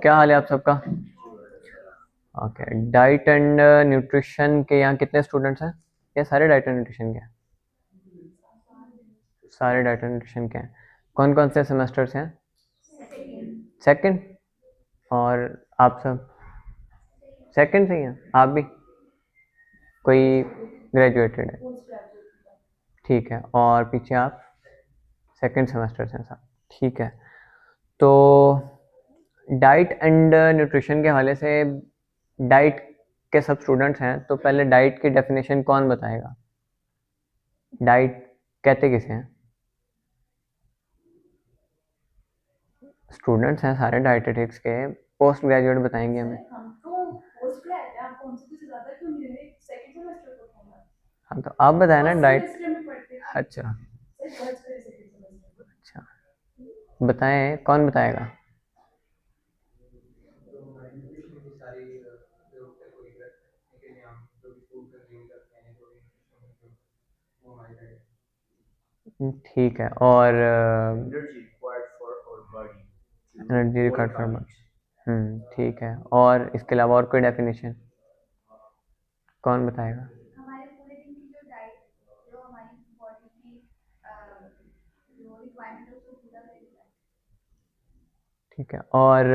क्या हाल है आप सबका? ओके, डाइट एंड न्यूट्रिशन के यहाँ कितने स्टूडेंट्स हैं? ये सारे डाइट एंड न्यूट्रिशन के हैं? सारे डाइट एंड न्यूट्रिशन के हैं। कौन कौन से सेमेस्टर्स हैं? सेकंड। और आप सब सेकंड से ही हैं? आप भी? कोई ग्रेजुएटेड है? ठीक है। और पीछे आप सेकंड सेमेस्टर्स हैं सब? ठीक है। तो डाइट एंड न्यूट्रिशन के हवाले से डाइट के सब स्टूडेंट्स हैं, तो पहले डाइट की डेफिनेशन कौन बताएगा? डाइट कहते किसे हैं? स्टूडेंट्स हैं सारे डाइटेटिक्स के, पोस्ट ग्रेजुएट बताएंगे हमें। हाँ, तो आप बताए ना डाइट। अच्छा अच्छा, बताएं, कौन बताएगा? ठीक है। और एनर्जी रिक्वायर्ड फॉर बॉडी। ठीक है। और इसके अलावा और कोई डेफिनेशन कौन बताएगा? हमारे पूरे दिन की जो डाइट जो हमारी बॉडी की जो रिक्वायरमेंट है उसको पूरा करेगा। ठीक है। और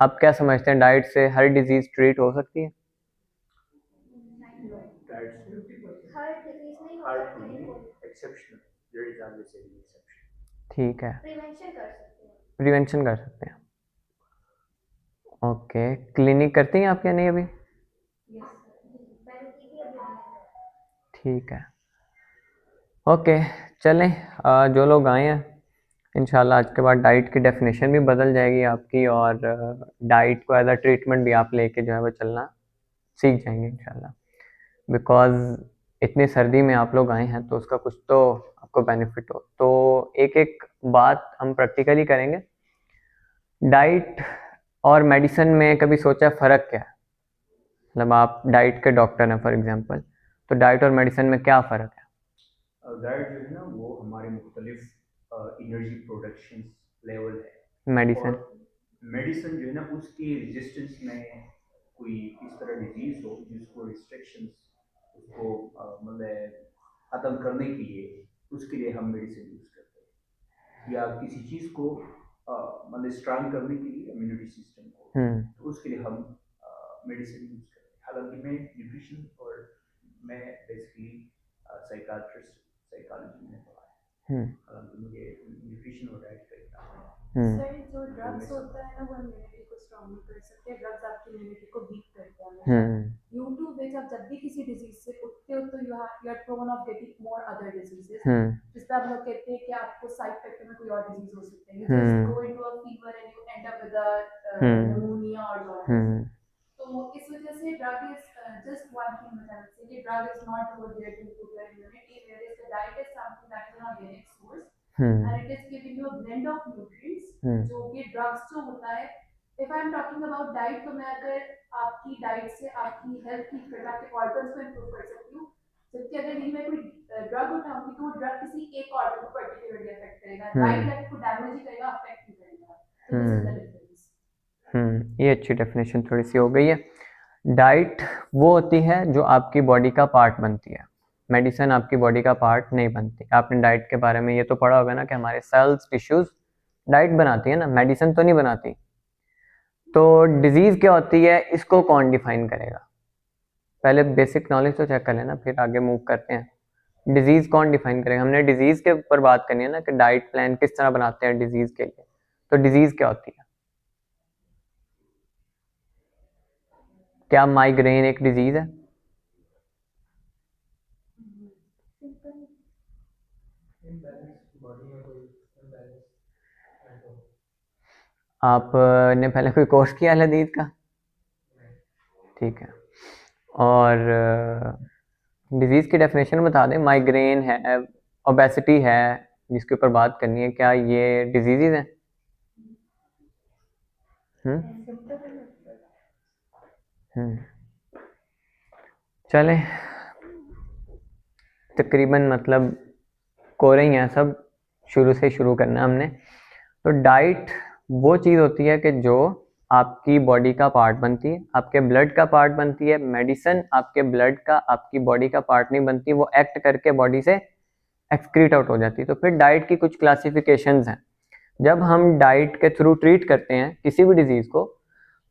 आप क्या समझते हैं, डाइट से हर डिजीज ट्रीट हो सकती है? हर डिजीज नहीं हो ठीक है, प्रिवेंशन कर सकते हैं। प्रिवेंशन कर सकते हैं। ओके, क्लिनिक करती हैं आप या नहीं अभी? पहले की थी अभी नहीं। ठीक है। ओके, चलें। जो लोग आए हैं, इंशाल्लाह आज के बाद डाइट की डेफिनेशन भी बदल जाएगी आपकी, और डाइट को एज अ ट्रीटमेंट भी आप लेके जो है वो चलना सीख जाएंगे इंशाल्लाह। बिकॉज़ इतनी सर्दी में आप लोग आए हैं तो उसका कुछ तो आपको बेनिफिट हो। तो एक एक बात हम प्रैक्टिकली करेंगे। डाइट और मेडिसिन में कभी सोचा फ़र्क क्या है? मतलब आप डाइट के डॉक्टर हैं फॉर एग्जांपल, तो डाइट और मेडिसिन में क्या फ़र्क है? डाइट जो है ना वो हमारे मुख्तलिफ एनर्जी प्रोडक्शन लेवल है, मेडिसिन और मेडिसिन जो है ना उसकी रेजिस्टेंस में कोई इस तरह डिजीज हो जिसको रिस्ट्रिक्शंस उसको मतलब ख़त्म करने के लिए, उसके लिए हम मेडिसिन यूज़ करते हैं, या किसी चीज़ को मतलब स्ट्रांग करने के लिए इम्यूनिटी सिस्टम को, तो उसके लिए हम मेडिसिन यूज़ करते हैं। हालांकि मैं न्यूट्रिशन और मैं बेसिकली साइकाट्रिस्ट साइकोलॉजी में पढ़ा है, हालांकि मुझे न्यूट्रिशन और डाइट का इतना सर जो ड्रग्स होता है ना वो इम्यूनिटी को स्ट्रांग नहीं कर सकते, ड्रग्स आपकी इम्यूनिटी को वीक करते हैं। यूट्यूब पे आप जब भी किसी डिजीज से उठते हो तो you are prone of getting more other diseases, जिस पे आप लोग कहते हैं कि आपको साइड इफेक्ट में कोई और डिजीज हो सकते हैं, you just go into a fever and you end up with a pneumonia और जॉन्डिस। तो इस वजह से drug is just one thing which I would say कि drug is not good there to put your immunity, where is the diet is something that is not genetic source and it is giving you a blend of nutrients जो कि drugs जो होता है। if I am talking about diet, तो मैं अगर आपकी diet से आपकी हेल्थ ठीक कर आपके ऑर्गन्स को इम्प्रूव कर सकती हूँ, जबकि अगर नहीं मैं कोई ड्रग उठाऊंगी तो वो ड्रग किसी एक ऑर्गन को पर्टिकुलरली अफेक्ट करेगा, राइट लेफ्ट को डैमेज ही करेगा, अफेक्ट नहीं करेगा। तो दिस इज द डिफरेंस। ये अच्छी डेफिनेशन थोड़ी सी हो गई है। डाइट वो होती है जो आपकी बॉडी का पार्ट बनती है, मेडिसिन आपकी बॉडी का पार्ट नहीं बनती। आपने डाइट के बारे में ये तो पढ़ा होगा ना कि हमारे सेल्स टिश्यूज डाइट बनाती है ना, मेडिसिन तो नहीं बनाती। तो डिजीज़ क्या होती है, इसको कौन डिफाइन करेगा? पहले बेसिक नॉलेज तो चेक कर लेना, फिर आगे मूव करते हैं। डिजीज़ कौन डिफाइन करेगा? हमने डिजीज़ के ऊपर बात करनी है ना कि डाइट प्लान किस तरह बनाते हैं डिजीज़ के लिए। तो डिजीज़ क्या होती है? क्या माइग्रेन एक डिजीज़ है? आपने पहले कोई कोर्स किया हदीद का? ठीक है। और डिजीज़ की डेफिनेशन बता दें। माइग्रेन है, ओबेसिटी है जिसके ऊपर बात करनी है, क्या ये डिजीज़ हैं? चलें, तकरीबन मतलब कोरे ही हैं सब, शुरू से शुरू करना हमने। तो डाइट वो चीज़ होती है कि जो आपकी बॉडी का पार्ट बनती है, आपके ब्लड का पार्ट बनती है। मेडिसिन आपके ब्लड का, आपकी बॉडी का पार्ट नहीं बनती, वो एक्ट करके बॉडी से एक्सक्रीट आउट हो जाती है। तो फिर डाइट की कुछ क्लासिफिकेशंस हैं। जब हम डाइट के थ्रू ट्रीट करते हैं किसी भी डिजीज़ को,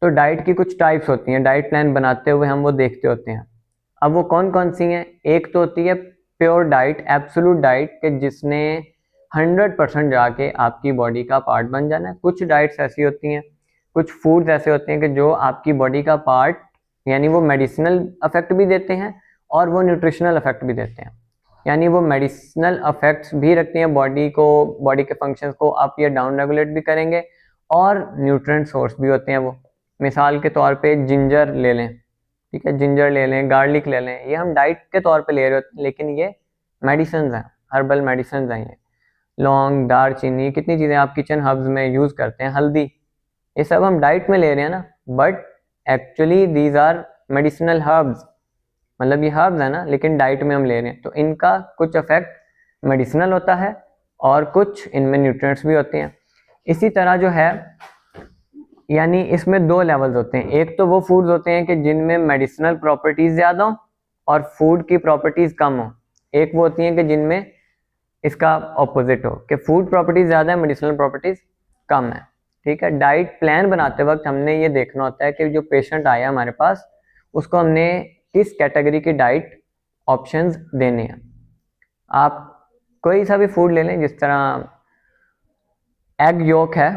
तो डाइट की कुछ टाइप्स होती हैं। डाइट प्लान बनाते हुए हम वो देखते होते हैं। अब वो कौन कौन सी हैं? एक तो होती है प्योर डाइट, एब्सोल्यूट डाइट, के जिसने 100% जाके आपकी बॉडी का पार्ट बन जाना है। कुछ डाइट्स ऐसी होती हैं, कुछ फूड्स ऐसे होते हैं कि जो आपकी बॉडी का पार्ट, यानी वो मेडिसिनल इफेक्ट भी देते हैं और वो न्यूट्रिशनल इफेक्ट भी देते हैं। यानी वो मेडिसिनल इफेक्ट्स भी रखती हैं बॉडी को, बॉडी के फंक्शंस को अप या डाउन रेगुलेट भी करेंगे, और न्यूट्रिएंट सोर्स भी होते हैं वो। मिसाल के तौर पे जिंजर ले लें, ठीक है, जिंजर ले लें, गार्लिक ले लें, ये हम डाइट के तौर पे ले रहे होते हैं, लेकिन ये मेडिसिन हैं, हर्बल मेडिसिन हैं ये। लौंग, दालचीनी, कितनी चीज़ें आप किचन हर्ब्स में यूज़ करते हैं, हल्दी, ये सब हम डाइट में ले रहे हैं ना, but actually these are medicinal herbs, मतलब ये हर्ब्स है ना, लेकिन डाइट में हम ले रहे हैं। तो इनका कुछ इफेक्ट मेडिसिनल होता है और कुछ इनमें न्यूट्रिएंट्स भी होते हैं। इसी तरह जो है, यानी इसमें दो लेवल्स होते हैं। एक तो वो फूड्स होते हैं कि जिनमें मेडिसिनल प्रॉपर्टीज ज़्यादा हो और फूड की प्रॉपर्टीज कम हो। एक वो होती हैं कि जिनमें इसका ऑपोजिट हो, कि फूड प्रॉपर्टीज ज़्यादा है, मेडिसिनल प्रॉपर्टीज कम है, ठीक है। डाइट प्लान बनाते वक्त हमने ये देखना होता है कि जो पेशेंट आया हमारे पास, उसको हमने किस कैटेगरी की डाइट ऑप्शंस देने हैं। आप कोई सा भी फूड ले लें, जिस तरह एग योक है,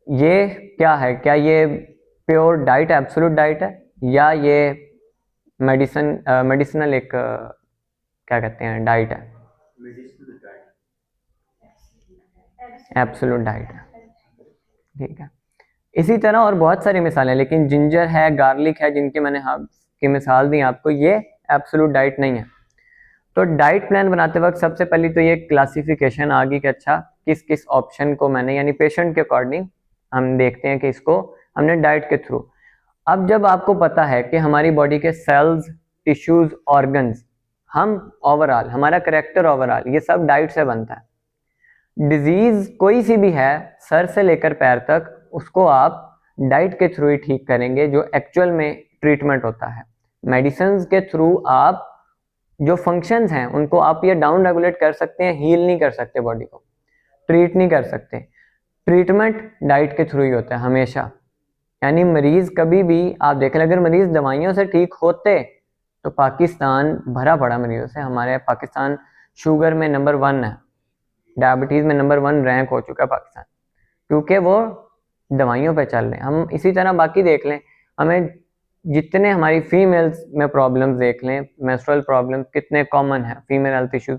ये क्या है? क्या ये प्योर डाइट, एब्सोल्यूट डाइट है, या ये मेडिसिनल एक क्या कहते हैं डाइट है? एब्सोल्यूट डाइट है, ठीक है। इसी तरह और बहुत सारी मिसालें, लेकिन जिंजर है, गार्लिक है, जिनकी मैंने की मिसाल दी आपको, ये एब्सोल्यूट डाइट नहीं है। तो डाइट प्लान बनाते वक्त सबसे पहले तो ये क्लासिफिकेशन आ गई कि अच्छा किस किस ऑप्शन को मैंने, यानी पेशेंट के अकॉर्डिंग हम देखते हैं कि इसको हमने डाइट के थ्रू। अब जब आपको पता है कि हमारी बॉडी के सेल्स, टिश्यूज, ऑर्गन्स, हम ओवरऑल, हमारा करेक्टर ओवरऑल, ये सब डाइट से बनता है। डिजीज कोई सी भी है, सर से लेकर पैर तक, उसको आप डाइट के थ्रू ही ठीक करेंगे, जो एक्चुअल में ट्रीटमेंट होता है। मेडिसिन के थ्रू आप जो फंक्शंस हैं उनको आप ये डाउन रेगुलेट कर सकते हैं, हील नहीं कर सकते, बॉडी को ट्रीट नहीं कर सकते। ट्रीटमेंट डाइट के थ्रू ही होता है हमेशा। यानी मरीज कभी भी आप देख लें, अगर मरीज दवाइयों से ठीक होते तो पाकिस्तान भरा पड़ा मरीजों से। हमारे पाकिस्तान शुगर में नंबर 1 है, डायबिटीज़ में नंबर 1 रैंक हो चुका है पाकिस्तान, क्योंकि वो दवाइयों पे चल रहे हैं। हम इसी तरह बाकी देख लें, हमें जितने हमारी फीमेल्स में प्रॉब्लम्स देख लें, मेंस्ट्रुअल प्रॉब्लम्स कितने कॉमन है, फीमेल हेल्थ इश्यूज,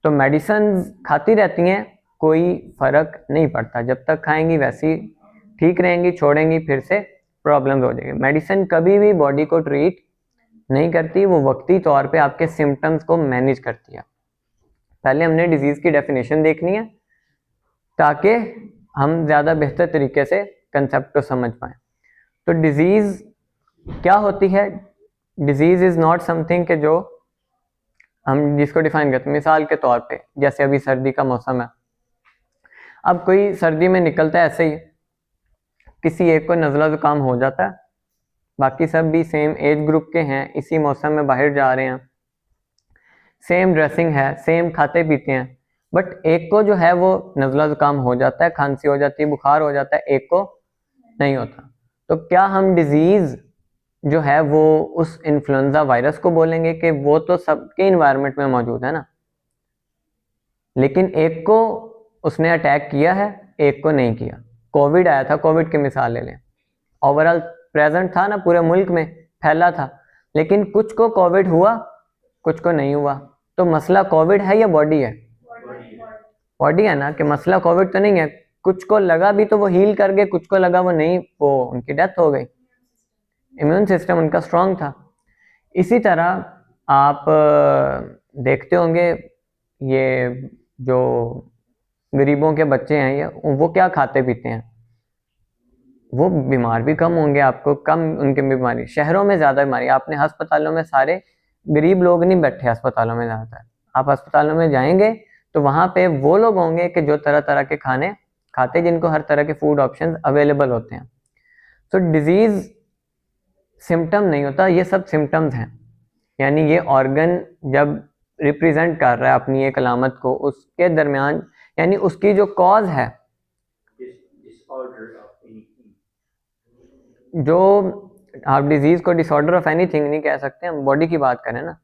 तो मेडिसिन खाती रहती हैं, कोई फ़र्क नहीं पड़ता। जब तक खाएंगी वैसी ठीक रहेंगी, छोड़ेंगी फिर से प्रॉब्लम्स हो जाएगी। मेडिसिन कभी भी बॉडी को ट्रीट नहीं करती, वो वक्ती तौर पे आपके सिम्टम्स को मैनेज करती है। पहले हमने डिजीज़ की डेफिनेशन देखनी है ताकि हम ज़्यादा बेहतर तरीके से कंसेप्ट को समझ पाएँ। तो डिजीज़ क्या होती है? डिजीज़ इज़ नॉट समथिंग के जो हम जिसको डिफाइन करते हैं। मिसाल के तौर पे जैसे अभी सर्दी का मौसम है, अब कोई सर्दी में निकलता है ऐसे ही, किसी एक को नज़ला ज़ुकाम हो जाता है, बाकी सब भी सेम एज ग्रुप के हैं, इसी मौसम में बाहर जा रहे हैं, सेम ड्रेसिंग है, सेम खाते पीते हैं, बट एक को जो है वो नज़ला ज़ुकाम हो जाता है, खांसी हो जाती है, बुखार हो जाता है, एक को नहीं होता। तो क्या हम डिजीज़ जो है वो उस इन्फ्लुएंजा वायरस को बोलेंगे कि वो तो सबके इन्वायरमेंट में मौजूद है ना, लेकिन एक को उसने अटैक किया है, एक को नहीं किया। कोविड आया था, कोविड की मिसाल ले लें, ओवरऑल प्रेजेंट था ना, पूरे मुल्क में फैला था, लेकिन कुछ को कोविड हुआ, कुछ को नहीं हुआ। तो मसला कोविड है या बॉडी है? बॉडी है ना, कि मसला कोविड तो नहीं है। कुछ को लगा भी तो वो हील कर गए, कुछ को लगा वो नहीं, वो उनकी डेथ हो गई। इम्यून सिस्टम उनका स्ट्रांग था। इसी तरह आप देखते होंगे ये जो गरीबों के बच्चे हैं, ये वो क्या खाते पीते हैं, वो बीमार भी कम होंगे, आपको कम उनकी बीमारी। शहरों में ज़्यादा बीमारी, आपने अस्पतालों में सारे गरीब लोग नहीं बैठे अस्पतालों में ज़्यादातर। आप अस्पतालों में जाएंगे तो वहाँ पे वो लोग होंगे कि जो तरह तरह के खाने खाते, जिनको हर तरह के फूड ऑप्शंस अवेलेबल होते हैं। तो डिजीज सिम्टम नहीं होता, ये सब सिम्टम्स हैं। यानी ये ऑर्गन जब रिप्रेजेंट कर रहा है अपनी एक अलामत को, उसके दरमियान यानी उसकी जो कॉज है, जो आप डिजीज को डिसऑर्डर ऑफ एनीथिंग नहीं कह सकते, हम बॉडी की बात करें ना,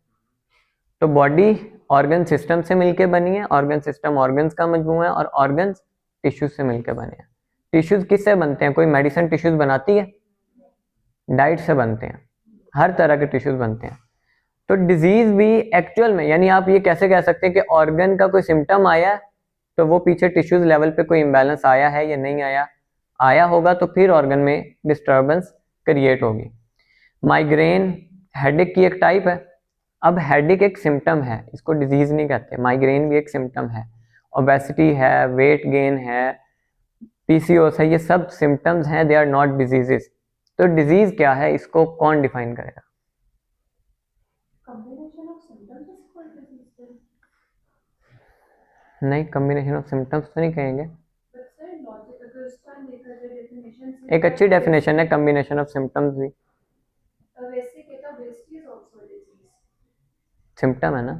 तो बॉडी ऑर्गन सिस्टम से मिलके बनी है, ऑर्गन सिस्टम ऑर्गन्स का मजमूआ है, और ऑर्गन्स टिश्यूज से मिलके बने हैं। टिश्यूज किससे बनते हैं? कोई मेडिसिन टिश्यूज बनाती है? डाइट से बनते हैं, हर तरह के टिश्यूज बनते हैं। तो डिजीज भी एक्चुअल में, यानी आप ये कैसे कह सकते हैं कि ऑर्गन का कोई सिम्टम आया है तो वो पीछे टिश्यूज लेवल पे कोई इम्बैलेंस आया है या नहीं आया, आया होगा तो फिर ऑर्गन में डिस्टर्बेंस क्रिएट होगी। माइग्रेन हेडेक की एक टाइप है। अब हेडेक एक सिम्टम है, इसको डिजीज नहीं कहते, माइग्रेन भी एक सिम्टम है, ओबेसिटी है, वेट गेन है, पीसीओएस है, ये सब सिम्टम्स हैं, दे आर नॉट डिजीजेस। तो डिजीज क्या है, इसको कौन डिफाइन करेगा? Combination of symptoms is called disease then. नहीं, कॉम्बिनेशन ऑफ सिम्टम्स तो नहीं कहेंगे। But sir, logic अगर उसका देखा जाए definition से एक अच्छी डेफिनेशन है कॉम्बिनेशन ऑफ सिम्टम्स भी, वैसे कहता obesity is also a disease. Symptom है ना,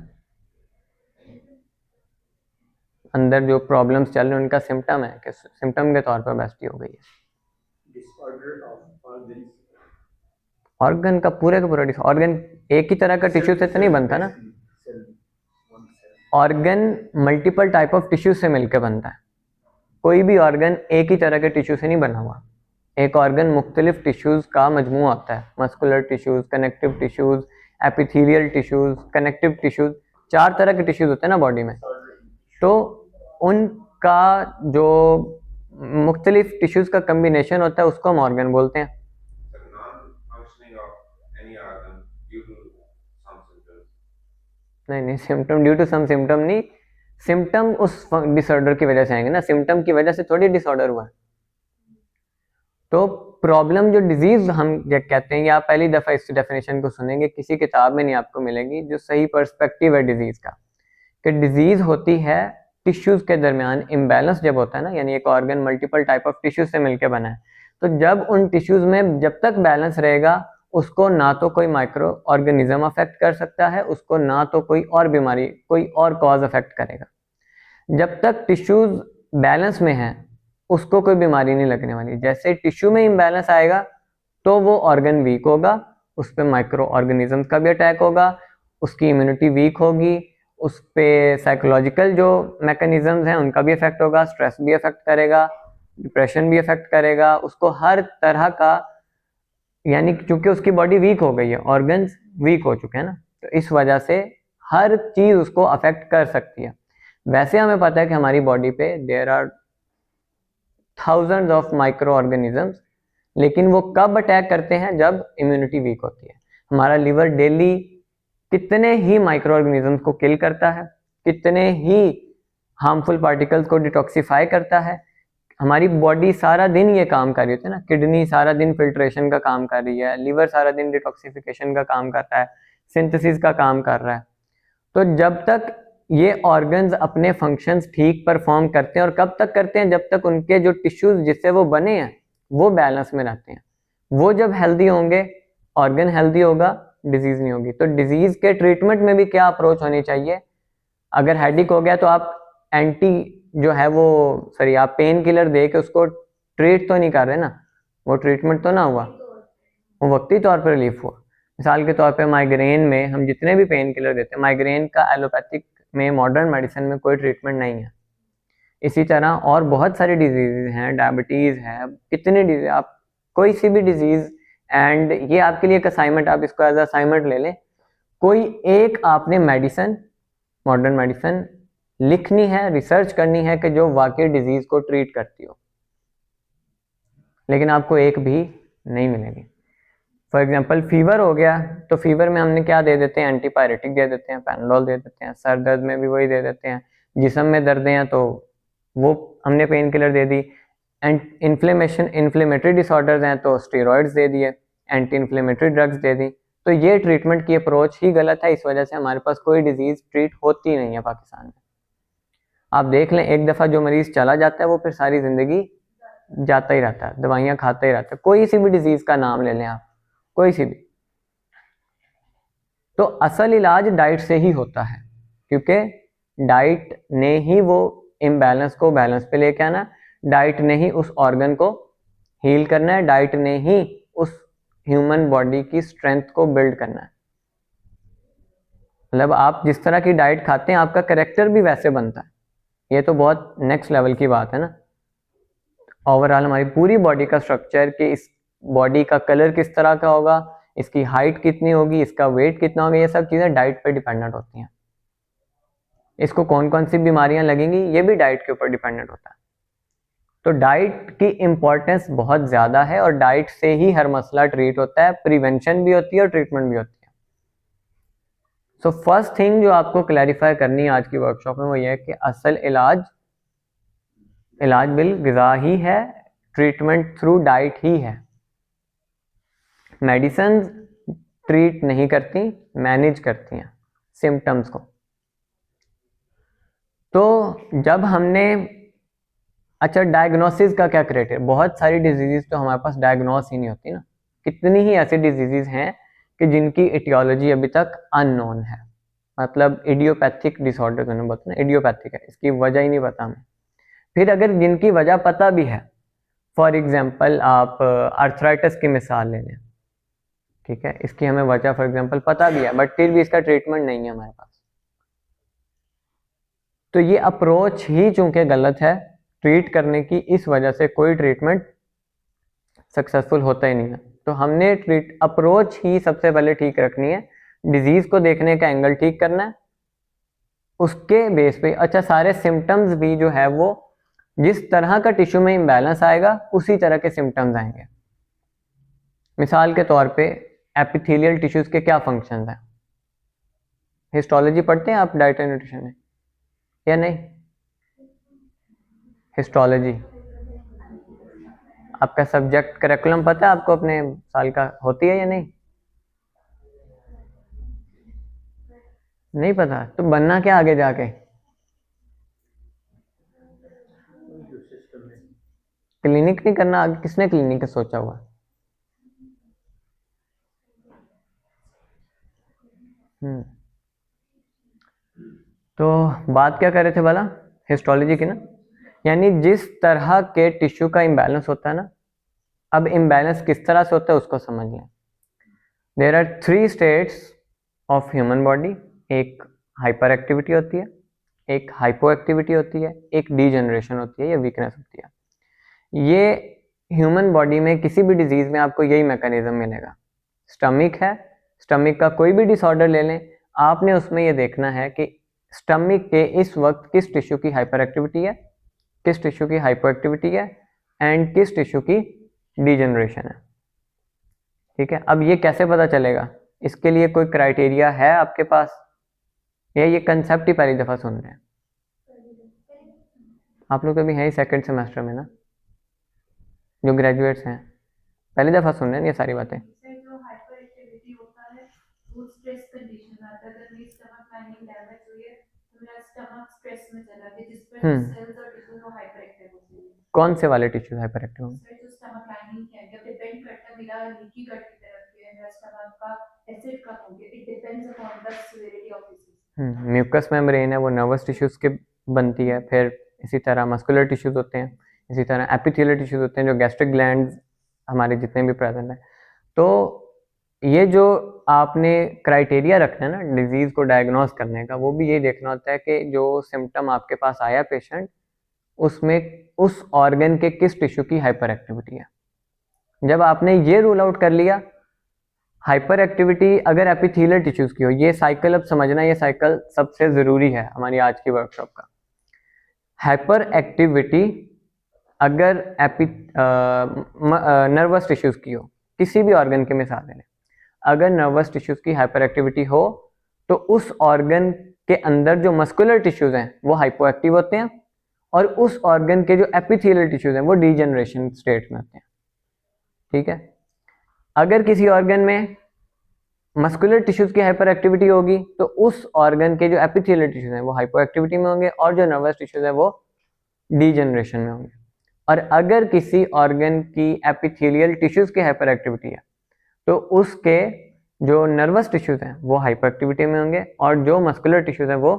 अंदर जो प्रॉब्लम्स चल रहे हैं उनका सिम्टम है कि सिम्टम के तौर पर ओबेसिटी हो गई है। डिसऑर्डर ऑफ ऑर्गन्स, ऑर्गन का पूरे ऑर्गन एक ही तरह का टिश्यू से तो नहीं बनता ना, organ multiple type of tissue से मिलकर बनता है। कोई भी ऑर्गन एक ही तरह के टिश्यू से नहीं बना हुआ, एक ऑर्गन मुख्तलिफ टिश्यूज का मजमूआ होता है, muscular tissues, connective tissues, epithelial tissues, connective tissues, 4 तरह के टिश्यूज होते हैं ना बॉडी में। तो उनका जो मुख्तलिफ टिश्यूज का कम्बिनेशन होता है उसको हम ऑर्गन बोलते हैं। नहीं, symptom due to some symptom नहीं, सिम्टम उस डिसऑर्डर की वजह से आएंगे ना, सिम्टम की वजह से थोड़ी डिसऑर्डर हुआ है। तो प्रॉब्लम जो डिजीज हम कहते हैं, या आप पहली दफ़ा इस डेफिनेशन को सुनेंगे, किसी किताब में नहीं आपको मिलेगी, जो सही पर्सपेक्टिव है डिजीज का, कि डिजीज होती है टिश्यूज के दरमियान इम्बैलेंस जब होता है ना, यानी एक organ multiple type of tissues से मिलकर बना है, तो जब उन टिश्यूज में जब तक बैलेंस रहेगा, उसको ना तो कोई माइक्रो ऑर्गेनिज्म अफेक्ट कर सकता है, उसको ना तो कोई और बीमारी, कोई और कॉज अफेक्ट करेगा। जब तक टिश्यूज बैलेंस में है उसको कोई बीमारी नहीं लगने वाली। जैसे टिश्यू में इम्बैलेंस आएगा तो वो ऑर्गन वीक होगा, उस पर माइक्रो ऑर्गेनिज्म का भी अटैक होगा, उसकी इम्यूनिटी वीक होगी, उस पर साइकोलॉजिकल जो मैकेनिज्म्स हैं उनका भी इफेक्ट होगा, स्ट्रेस भी अफेक्ट करेगा, डिप्रेशन भी अफेक्ट करेगा, उसको हर तरह का, यानी चूंकि उसकी बॉडी वीक हो गई है, ऑर्गन्स वीक हो चुके हैं ना, तो इस वजह से हर चीज़ उसको अफेक्ट कर सकती है। वैसे हमें पता है कि हमारी बॉडी पे there are thousands of microorganisms, लेकिन वो कब अटैक करते हैं? जब इम्यूनिटी वीक होती है। हमारा लिवर डेली कितने ही माइक्रो ऑर्गेनिजम्स को किल करता है, कितने ही हार्मफुल पार्टिकल्स को डिटॉक्सिफाई करता है। हमारी बॉडी सारा दिन ये काम कर रही होती है ना, किडनी सारा दिन फिल्ट्रेशन का काम कर रही है, लिवर सारा दिन डिटॉक्सिफिकेशन का काम कर रहा है, सिंथेसिस का काम कर रहा है। तो जब तक ये ऑर्गन्स अपने फंक्शंस ठीक परफॉर्म करते हैं, और कब तक करते हैं? जब तक उनके जो टिश्यूज जिससे वो बने हैं वो बैलेंस में रहते हैं। वो जब हेल्दी होंगे, ऑर्गन हेल्दी होगा, डिजीज नहीं होगी। तो डिजीज के ट्रीटमेंट में भी क्या अप्रोच होनी चाहिए? अगर हेडेक हो गया तो आप एंटी जो है वो आप पेन किलर दे के उसको ट्रीट तो नहीं कर रहे ना, वो ट्रीटमेंट तो ना हुआ, वो वक्ती तौर पर रिलीफ हुआ। मिसाल के तौर पे माइग्रेन में हम जितने भी पेन किलर देते हैं, माइग्रेन का एलोपैथिक में, मॉडर्न मेडिसिन में कोई ट्रीटमेंट नहीं है। इसी तरह और बहुत सारी डिजीज़ हैं, डायबिटीज़ है, कितनी डिजीज, आप कोई सी भी डिजीज़, एंड ये आपके लिए एक असाइनमेंट, आप इसको एज असाइनमेंट ले लें, कोई एक आपने मेडिसिन, मॉडर्न मेडिसिन लिखनी है, रिसर्च करनी है कि जो वाकई डिजीज़ को ट्रीट करती हो, लेकिन आपको एक भी नहीं मिलेगी। फॉर एग्जांपल फीवर हो गया तो फीवर में हमने क्या दे देते हैं? एंटीपायरेटिक दे देते हैं, पैनाडोल दे देते हैं, सर दर्द में भी वही दे देते हैं, जिस्म में दर्द हैं तो वो हमने pain killer they the, and inflammatory disorders हैं तो स्टेरॉइड्स दे दिए, एंटी इन्फ्लेमेटरी ड्रग्स दे दी। तो ये ट्रीटमेंट की अप्रोच ही गलत है, इस वजह से हमारे पास कोई डिजीज़ ट्रीट होती नहीं है पाकिस्तान में। आप देख लें, एक दफ़ा जो मरीज़ चला जाता है वो फिर सारी ज़िंदगी जाता ही रहता है, दवाइयाँ खाते ही रहते हैं, कोई सी भी डिजीज़ का नाम ले लें आप, कोई सी भी। तो असल इलाज डाइट से ही होता है, क्योंकि डाइट ने ही वो इम्बैलेंस को बैलेंस पे लेके आना, डाइट ने ही उस ऑर्गन को हील करना है, डाइट ने ही उस ह्यूमन बॉडी की स्ट्रेंथ को बिल्ड करना है। मतलब आप जिस तरह की डाइट खाते हैं आपका कैरेक्टर भी वैसे बनता है। ये तो बहुत नेक्स्ट लेवल की बात है ना। ओवरऑल हमारी पूरी बॉडी का स्ट्रक्चर, कि इस बॉडी का कलर किस तरह का होगा, इसकी हाइट कितनी होगी, इसका वेट कितना होगा, ये सब चीज़ें डाइट पर डिपेंडेंट होती हैं। इसको कौन कौन सी बीमारियां लगेंगी ये भी डाइट के ऊपर डिपेंडेंट होता है। तो डाइट की इम्पोर्टेंस बहुत ज़्यादा है और डाइट से ही हर मसला ट्रीट होता है, प्रिवेंशन भी होती है और ट्रीटमेंट भी होती है। सो फर्स्ट थिंग जो आपको क्लैरिफाई करनी है आज की वर्कशॉप में वो ये है कि असल इलाज बिल ग़िज़ा ही है, ट्रीटमेंट थ्रू डाइट ही है। मेडिसिन ट्रीट नहीं करती, मैनेज करती हैं सिम्टम्स को। तो जब हमने, अच्छा डायग्नोसिस का क्या क्राइटेरिया, बहुत सारी डिजीज़ तो हमारे पास डायग्नोस ही नहीं होती ना। कितनी ही ऐसी डिजीज़ हैं कि जिनकी एटियोलॉजी अभी तक अननोन है, मतलब इडियोपैथिक डिसऑर्डर मैंने बताया ना, इडियोपैथिक है, इसकी वजह ही नहीं पता हमें। फिर अगर जिनकी वजह पता भी है, फॉर एग्जांपल आप आर्थराइटिस की मिसाल ले लें, ठीक है, इसकी हमें वजह फॉर एग्जांपल पता भी है बट फिर भी इसका ट्रीटमेंट नहीं है हमारे पास। तो ये अप्रोच ही चूंकि गलत है ट्रीट करने की, इस वजह से कोई ट्रीटमेंट सक्सेसफुल होता ही नहीं है। तो हमने अप्रोच ही सबसे पहले ठीक रखनी है, डिजीज़ को देखने का एंगल ठीक करना है, उसके बेस पे अच्छा सारे सिम्टम्स भी जो है वो जिस तरह का टिश्यू में इम्बैलेंस आएगा उसी तरह के सिम्टम्स आएंगे। मिसाल के तौर पे एपिथेलियल टिश्यूज़ के क्या फंक्शंस हैं, हिस्टोलॉजी पढ़ते हैं आप डाइट एंड न्यूट्रिशन में या नहीं? हिस्टोलॉजी आपका सब्जेक्ट करिकुलम पता है आपको अपने साल का, होती है या नहीं? नहीं पता तो बनना क्या आगे जाके? क्लिनिक नहीं करना आगे, किसने क्लिनिक का सोचा हुआ? तो बात क्या कर रहे थे भला, हिस्टोलॉजी की ना, यानी जिस तरह के टिश्यू का इम्बैलेंस होता है ना, अब इम्बैलेंस किस तरह से होता है उसको समझ लें। There are 3 states of human body, एक हाइपर एक्टिविटी होती है, एक हाइपो एक्टिविटी होती है, एक डीजनरेशन होती है या वीकनेस होती है। ये ह्यूमन बॉडी में किसी भी डिजीज़ में आपको यही मैकेनिज्म मिलेगा। स्टमक है, स्टमक का कोई भी डिसऑर्डर ले लें, आपने उसमें ये देखना है कि स्टमक के इस वक्त किस टिश्यू की हाइपर एक्टिविटी है, किस टिश्यू की हाइपो एक्टिविटी है एंड किस टिश्यू की डीजनरेशन है। ठीक है, अब ये कैसे पता चलेगा, इसके लिए कोई क्राइटेरिया है आपके पास या ये कंसेप्ट ही पहली दफ़ा सुन रहे हैं? आप लोग अभी हैं ही सेकेंड सेमेस्टर में ना, जो ग्रेजुएट्स हैं पहली दफ़ा सुन रहे हैं ये सारी बातें। जो हाइपर एक्टिविटी होता है वो स्ट्रेस कंडीशन आता है, अगर मेरी स्टमक लाइनिंग डैमेज हुई है तो मेरा स्टमक स्ट्रेस में चला गया, जिस पर सेल्स और टिश्यूज वो हाइपर एक्टिव होते हैं। कौन से वाले टिश्यूज हाइपर एक्टिव होंगे? जो स्टमक लाइनिंग है, जब डिपेंड करता है मेरा लीकी गट की तरफ है, मेरा स्टमक का एसिड कम हो गया, it depends upon the severity of disease. Mucus membrane है वो नर्वस टिश्यूज के बनती है, फिर इसी तरह मस्कुलर टिश्यूज होते हैं, इसी तरह एपिथेलियल टिश्यूज होते हैं जो गैस्ट्रिक ग्लैंड्स हमारे जितने भी प्रेजेंट हैं। तो ये जो आपने क्राइटेरिया रखना है ना डिजीज़ को डायग्नोस करने का, वो भी ये देखना होता है कि जो सिम्टम आपके पास आया पेशेंट, उसमें उस ऑर्गन के किस टिश्यू की हाइपर एक्टिविटी है। जब आपने ये रूल आउट कर लिया, हाइपर एक्टिविटी अगर एपिथेलियल टिश्यूज की हो, ये साइकिल अब समझना, ये साइकिल सबसे ज़रूरी है हमारी आज की वर्कशॉप का। हाइपर एक्टिविटी अगर नर्वस टिश्यूज की हो, किसी भी ऑर्गन की मिसाल लें, अगर नर्वस टिश्यूज की हाइपर एक्टिविटी हो तो उस ऑर्गन के अंदर जो मस्कुलर टिश्यूज हैं वो हाइपो एक्टिव होते हैं और उस ऑर्गन के जो एपिथेलियल टिश्यूज हैं वो डीजनरेशन स्टेट में होते हैं। ठीक है, अगर किसी ऑर्गन में मस्कुलर टिश्यूज की हाइपर एक्टिविटी होगी तो उस ऑर्गन के जो एपिथेलियल टिश्यूज हैं वो हाइपो एक्टिविटी में होंगे और जो नर्वस टिश्यूज हैं वो डीजनरेशन में होंगे। और अगर किसी ऑर्गन की एपिथेलियल टिश्यूज की हाइपर एक्टिविटी है तो उसके जो नर्वस टिश्यूज हैं वो हाइपर एक्टिविटी में होंगे और जो मस्कुलर टिश्यूज हैं वो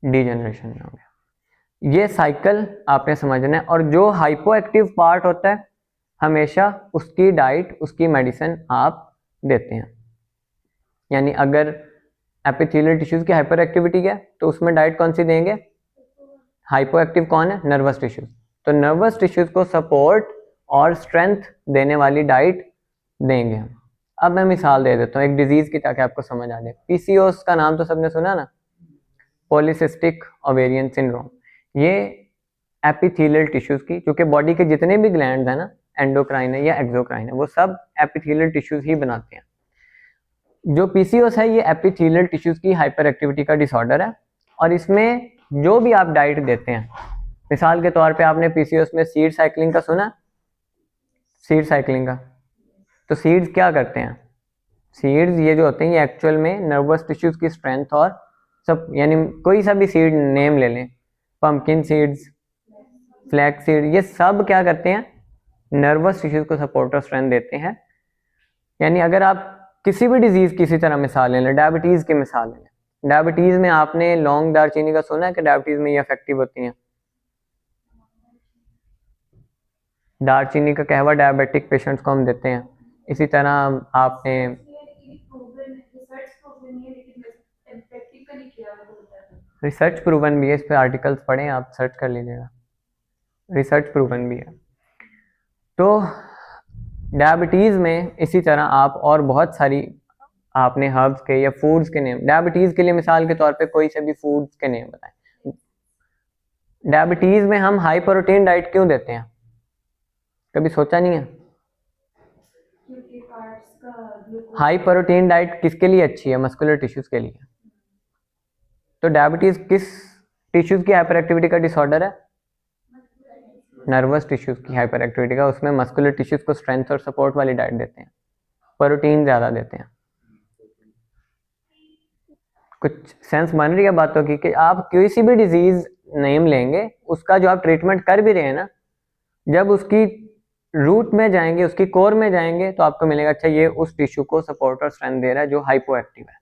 डीजनरेशन में होंगे। ये साइकिल आपने समझना है। और जो हाइपो एक्टिव पार्ट होता है हमेशा उसकी डाइट, उसकी मेडिसिन आप देते हैं। यानी अगर एपिथेलियल टिश्यूज की हाइपर एक्टिविटी है तो उसमें डाइट कौन सी देंगे? हाइपो एक्टिव कौन है? Nervous tissues. तो नर्वस टिश्यूज को सपोर्ट और स्ट्रेंथ देने वाली डाइट देंगे हम। अब मैं मिसाल दे देता हूँ एक डिजीज की ताकि आपको समझ आ जाए। पीसीओएस का नाम तो सबने सुना ना, पॉलीसिस्टिक ओवेरियन सिंड्रोम। ये एपिथेलियल टिश्यूज की, क्योंकि बॉडी के जितने भी ग्लैंड्स हैं ना, एंडोक्राइन है या एक्सोक्राइन है, वो सब एपिथेलियल टिश्यूज ही बनाते हैं। जो पीसीओएस है ये एपिथेलियल टिश्यूज की हाइपर एक्टिविटी का डिसऑर्डर है। और इसमें जो भी आप डाइट देते हैं, मिसाल के तौर पे आपने पीसीओएस में सीड साइकिलिंग का सुना? सीड साइकिलिंग का, तो सीड्स क्या करते हैं? सीड्स ये जो होते हैं ये एक्चुअल में नर्वस टिश्यूज की स्ट्रेंथ और सब, यानी कोई सा भी सीड नेम ले लें, पंपकिन सीड्स, फ्लैक्स सीड, ये सब क्या करते हैं? नर्वस टिश्यूज को सपोर्ट और स्ट्रेंथ देते हैं। यानी अगर आप किसी भी डिजीज की इसी तरह मिसाल ले लें, डायबिटीज की मिसाल ले लें। डायबिटीज में आपने लौंग दालचीनी का सुना है कि डायबिटीज में ये इफेक्टिव होती हैं। दालचीनी का कहवा डायबिटिक पेशेंट्स को हम देते हैं। इसी तरह आपने रिसर्च प्रूवन भी है, इस पे आर्टिकल्स पढ़ें, आप सर्च कर लीजिएगा, रिसर्च प्रूवन भी है। तो डायबिटीज़ में इसी तरह आप और बहुत सारी आपने हर्ब्स के या फूड्स के नेम, डायबिटीज़ के लिए मिसाल के तौर पे कोई से भी फूड्स के नेम बताएं। डायबिटीज़ में हम हाई प्रोटीन डाइट क्यों देते हैं? कभी सोचा नहीं है? हाई प्रोटीन डाइट किसके लिए अच्छी है? मस्कुलर टिश्यूज के लिए। तो डायबिटीज किस टिश्यूज की हाइपर एक्टिविटी का डिसऑर्डर है? नर्वस टिश्यूज की हाइपर एक्टिविटी का। उसमें मस्कुलर टिश्यूज को स्ट्रेंथ और सपोर्ट वाली डाइट देते हैं, प्रोटीन ज़्यादा देते हैं। कुछ सेंस बन रही है बातों की कि आप किसी भी डिजीज नेम लेंगे, उसका जो आप ट्रीटमेंट कर भी रहे हैं ना, जब उसकी रूट में जाएंगे, उसकी कोर में जाएंगे, तो आपको मिलेगा अच्छा ये उस टिश्यू को सपोर्ट और स्ट्रेंथ दे रहा है जो हाइपो एक्टिव है।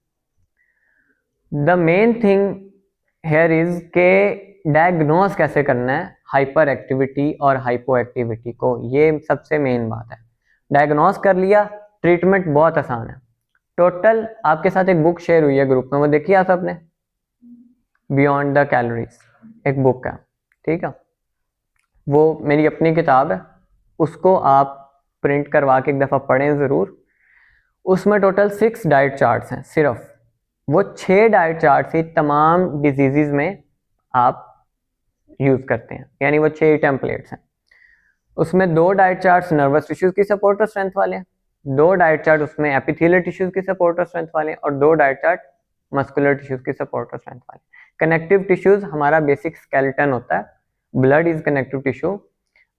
The main thing here is के डायग्नोस कैसे करना है हाइपर एक्टिविटी और हाइपो एक्टिविटी को, ये सबसे मेन बात है। डायग्नोस कर लिया, ट्रीटमेंट बहुत आसान है। टोटल आपके साथ एक बुक शेयर हुई है ग्रुप में, वो देखिए आप सबने, बियॉन्ड द कैलोरीज, एक बुक है, ठीक है, वो मेरी अपनी किताब है, उसको आप प्रिंट करवा के एक दफ़ा पढ़ें ज़रूर। उसमें टोटल 6 डाइट चार्ट्स हैं, सिर्फ वो 6 डाइट चार्ट्स ही तमाम डिजीज़ में आप यूज़ करते हैं, यानी वो 6 टेम्पलेट्स हैं। उसमें 2 डाइट चार्ट्स नर्वस टिश्यूज़ की सपोर्ट और स्ट्रेंथ वाले हैं, 2 डाइट चार्ट उसमें एपिथेलियल टिश्यूज़ की सपोर्ट और स्ट्रेंथ वाले हैं, और 2 डाइट चार्ट मस्कुलर टिश्यूज़ की सपोर्ट और स्ट्रेंथ वाले। कनेक्टिव टिश्यूज़ हमारा बेसिक स्केलेटन होता है, ब्लड इज़ कनेक्टिव टिश्यू,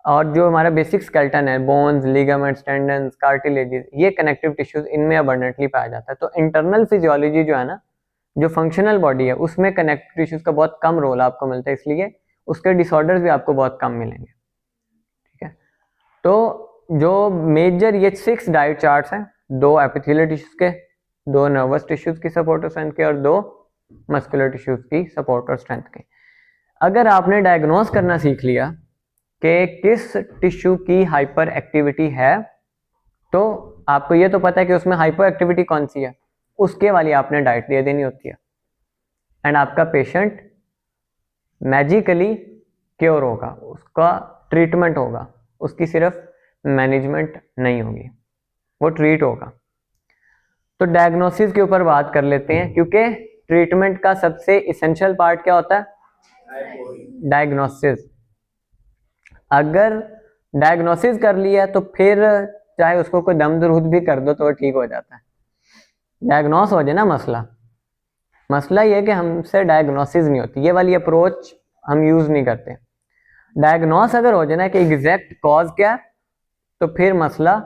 और जो हमारा बेसिक स्केलेटन है, बोन्स, लिगामेंट्स, टेंडन्स, कार्टिलेजेस, ये कनेक्टिव टिश्यूज इनमें अबंडेंटली पाया जाता है। तो इंटरनल फिजियोलॉजी जो है ना, जो फंक्शनल बॉडी है, उसमें कनेक्टिव टिश्यूज का बहुत कम रोल आपको मिलता है, इसलिए उसके डिसऑर्डर्स भी आपको बहुत कम मिलेंगे, ठीक है। तो जो मेजर ये 6 डाइट चार्ट्स हैं, 2 एपिथेलियल टिश्यूज के, 2 नर्वस टिश्यूज की सपोर्ट और स्ट्रेंथ के, और 2 मस्कुलर टिश्यूज की सपोर्ट और स्ट्रेंथ के। अगर आपने डायग्नोस करना सीख लिया कि किस टिश्यू की हाइपर एक्टिविटी है, तो आपको ये तो पता है कि उसमें हाइपर एक्टिविटी कौन सी है, उसके वाली आपने डाइट दे देनी होती है, एंड आपका पेशेंट मैजिकली क्योर होगा, उसका ट्रीटमेंट होगा, उसकी सिर्फ मैनेजमेंट नहीं होगी, वो ट्रीट होगा। तो डायग्नोसिस के ऊपर बात कर लेते हैं, क्योंकि ट्रीटमेंट का सबसे इसेंशियल पार्ट क्या होता है? डायग्नोसिस। अगर डायग्नोसिस कर लिया तो फिर चाहे उसको कोई दम दरूद भी कर दो तो वो ठीक हो जाता है। डायग्नोस हो जाए ना मसला ये है कि हमसे डायग्नोसिस नहीं होती, ये वाली अप्रोच हम यूज़ नहीं करते। डायग्नोस अगर हो जाए ना कि एग्जैक्ट कॉज क्या है, तो फिर मसला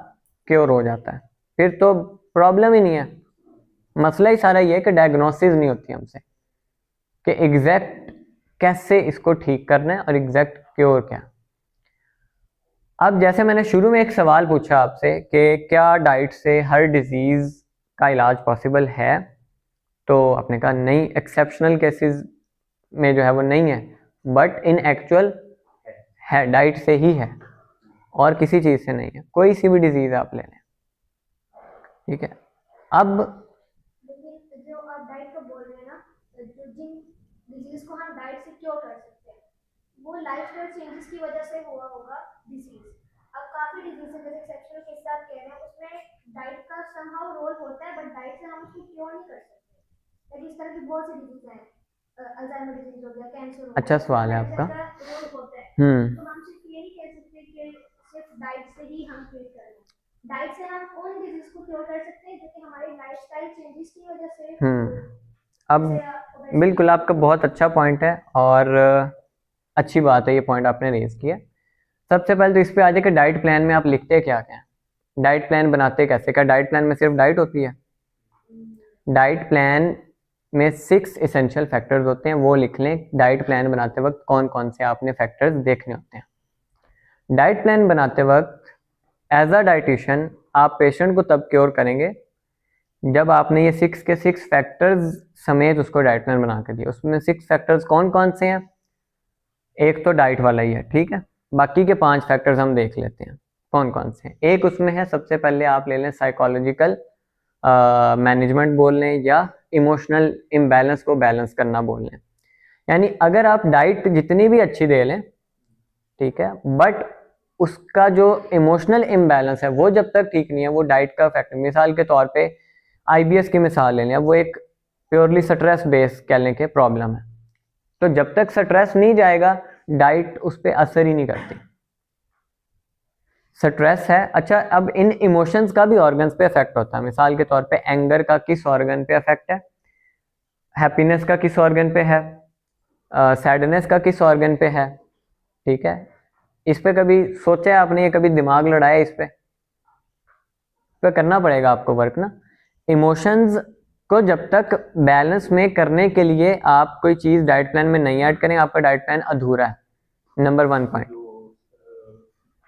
क्योर हो जाता है, फिर तो प्रॉब्लम ही नहीं है। मसला ही सारा ये है कि डायग्नोसिस नहीं होती हमसे कि एग्जैक्ट कैसे इसको ठीक करना है और एग्जैक्ट क्योर क्या है। अब जैसे मैंने शुरू में एक सवाल पूछा आपसे कि क्या डाइट से हर डिजीज़ का इलाज पॉसिबल है, तो आपने कहा नहीं, एक्सेप्शनल केसेस में जो है वो नहीं है, बट इन एक्चुअल है, डाइट से ही है और किसी चीज़ से नहीं है। कोई सी भी डिजीज़ आप ले लें, ठीक है। अब लेकिन जो आप डाइट का बोल रहे हैं ना, जो जिन डिजीज को हम डाइट से क्योर कर सकते हैं, वो लाइफस्टाइल चेंजेस की वजह से हुआ होगा डिजीज। अब काफी डिजीज है, जैसे एक्सेप्शनल केस आप कह रहे हैं, उसमें डाइट का समहाउ रोल होता है, बट डाइट से हम उसको क्योर नहीं कर सकते। लाइक इस तरह की बहुत सी डिजीज हैं, अल्जाइमर डिजीज हो गया, कैंसर हो गया, अच्छा सवाल है आपका। रोल होता है। तो हम सिर्फ ये नहीं कह सकते कि सिर्फ डाइट से ही हम क्योर कर लें। डाइट से हम उन डिजीज को क्योर कर सकते हैं जो कि हमारे लाइफस्टाइल चेंजेस की वजह से अब बिल्कुल आपका बहुत अच्छा पॉइंट है और अच्छी बात है ये पॉइंट आपने रेज किया। सबसे पहले तो इस पे आ जाए कि डाइट प्लान में आप लिखते क्या क्या, डाइट प्लान बनाते कैसे, क्या डाइट प्लान में सिर्फ डाइट होती है? डाइट प्लान में 6 एसेंशियल फैक्टर्स होते हैं, वो लिख लें डाइट प्लान बनाते वक्त कौन कौन से आपने फैक्टर्स देखने होते हैं। डाइट प्लान बनाते वक्त एज अ डाइटिशियन आप पेशेंट को तब क्योर करेंगे जब आपने ये 6 के 6 फैक्टर्स समेत उसको डाइट प्लान बना के दिया। उसमें 6 फैक्टर्स कौन कौन से हैं? एक तो डाइट वाला ही है, ठीक है, बाकी के 5 फैक्टर्स हम देख लेते हैं कौन कौन से हैं। एक उसमें है, सबसे पहले आप ले लें साइकोलॉजिकल मैनेजमेंट बोल लें या इमोशनल इम्बैलेंस को बैलेंस करना बोल लें। यानी अगर आप डाइट जितनी भी अच्छी दे लें, ठीक है, बट उसका जो इमोशनल इम्बैलेंस है वो जब तक ठीक नहीं है, वो डाइट का फैक्टर। मिसाल के तौर पे IBS की मिसाल ले लें, वो एक प्योरली स्ट्रेस बेस्ड कह लें कि प्रॉब्लम है, तो जब तक स्ट्रेस नहीं जाएगा डाइट उस पर असर ही नहीं करती। स्ट्रेस है, अच्छा, अब इन इमोशंस का भी ऑर्गन्स पे इफेक्ट होता है। मिसाल के तौर पे एंगर का किस ऑर्गन पे इफेक्ट है, हैप्पीनेस का किस ऑर्गन पे है, सैडनेस का किस ऑर्गन पे है, ठीक है। इस पे कभी सोचा है आपने, ये कभी दिमाग लड़ाया इस पे करना पड़ेगा आपको वर्क ना। इमोशंस को जब तक बैलेंस में करने के लिए आप कोई चीज़ डाइट प्लान में नहीं ऐड करें, आपका डाइट प्लान अधूरा है। Number 1 point.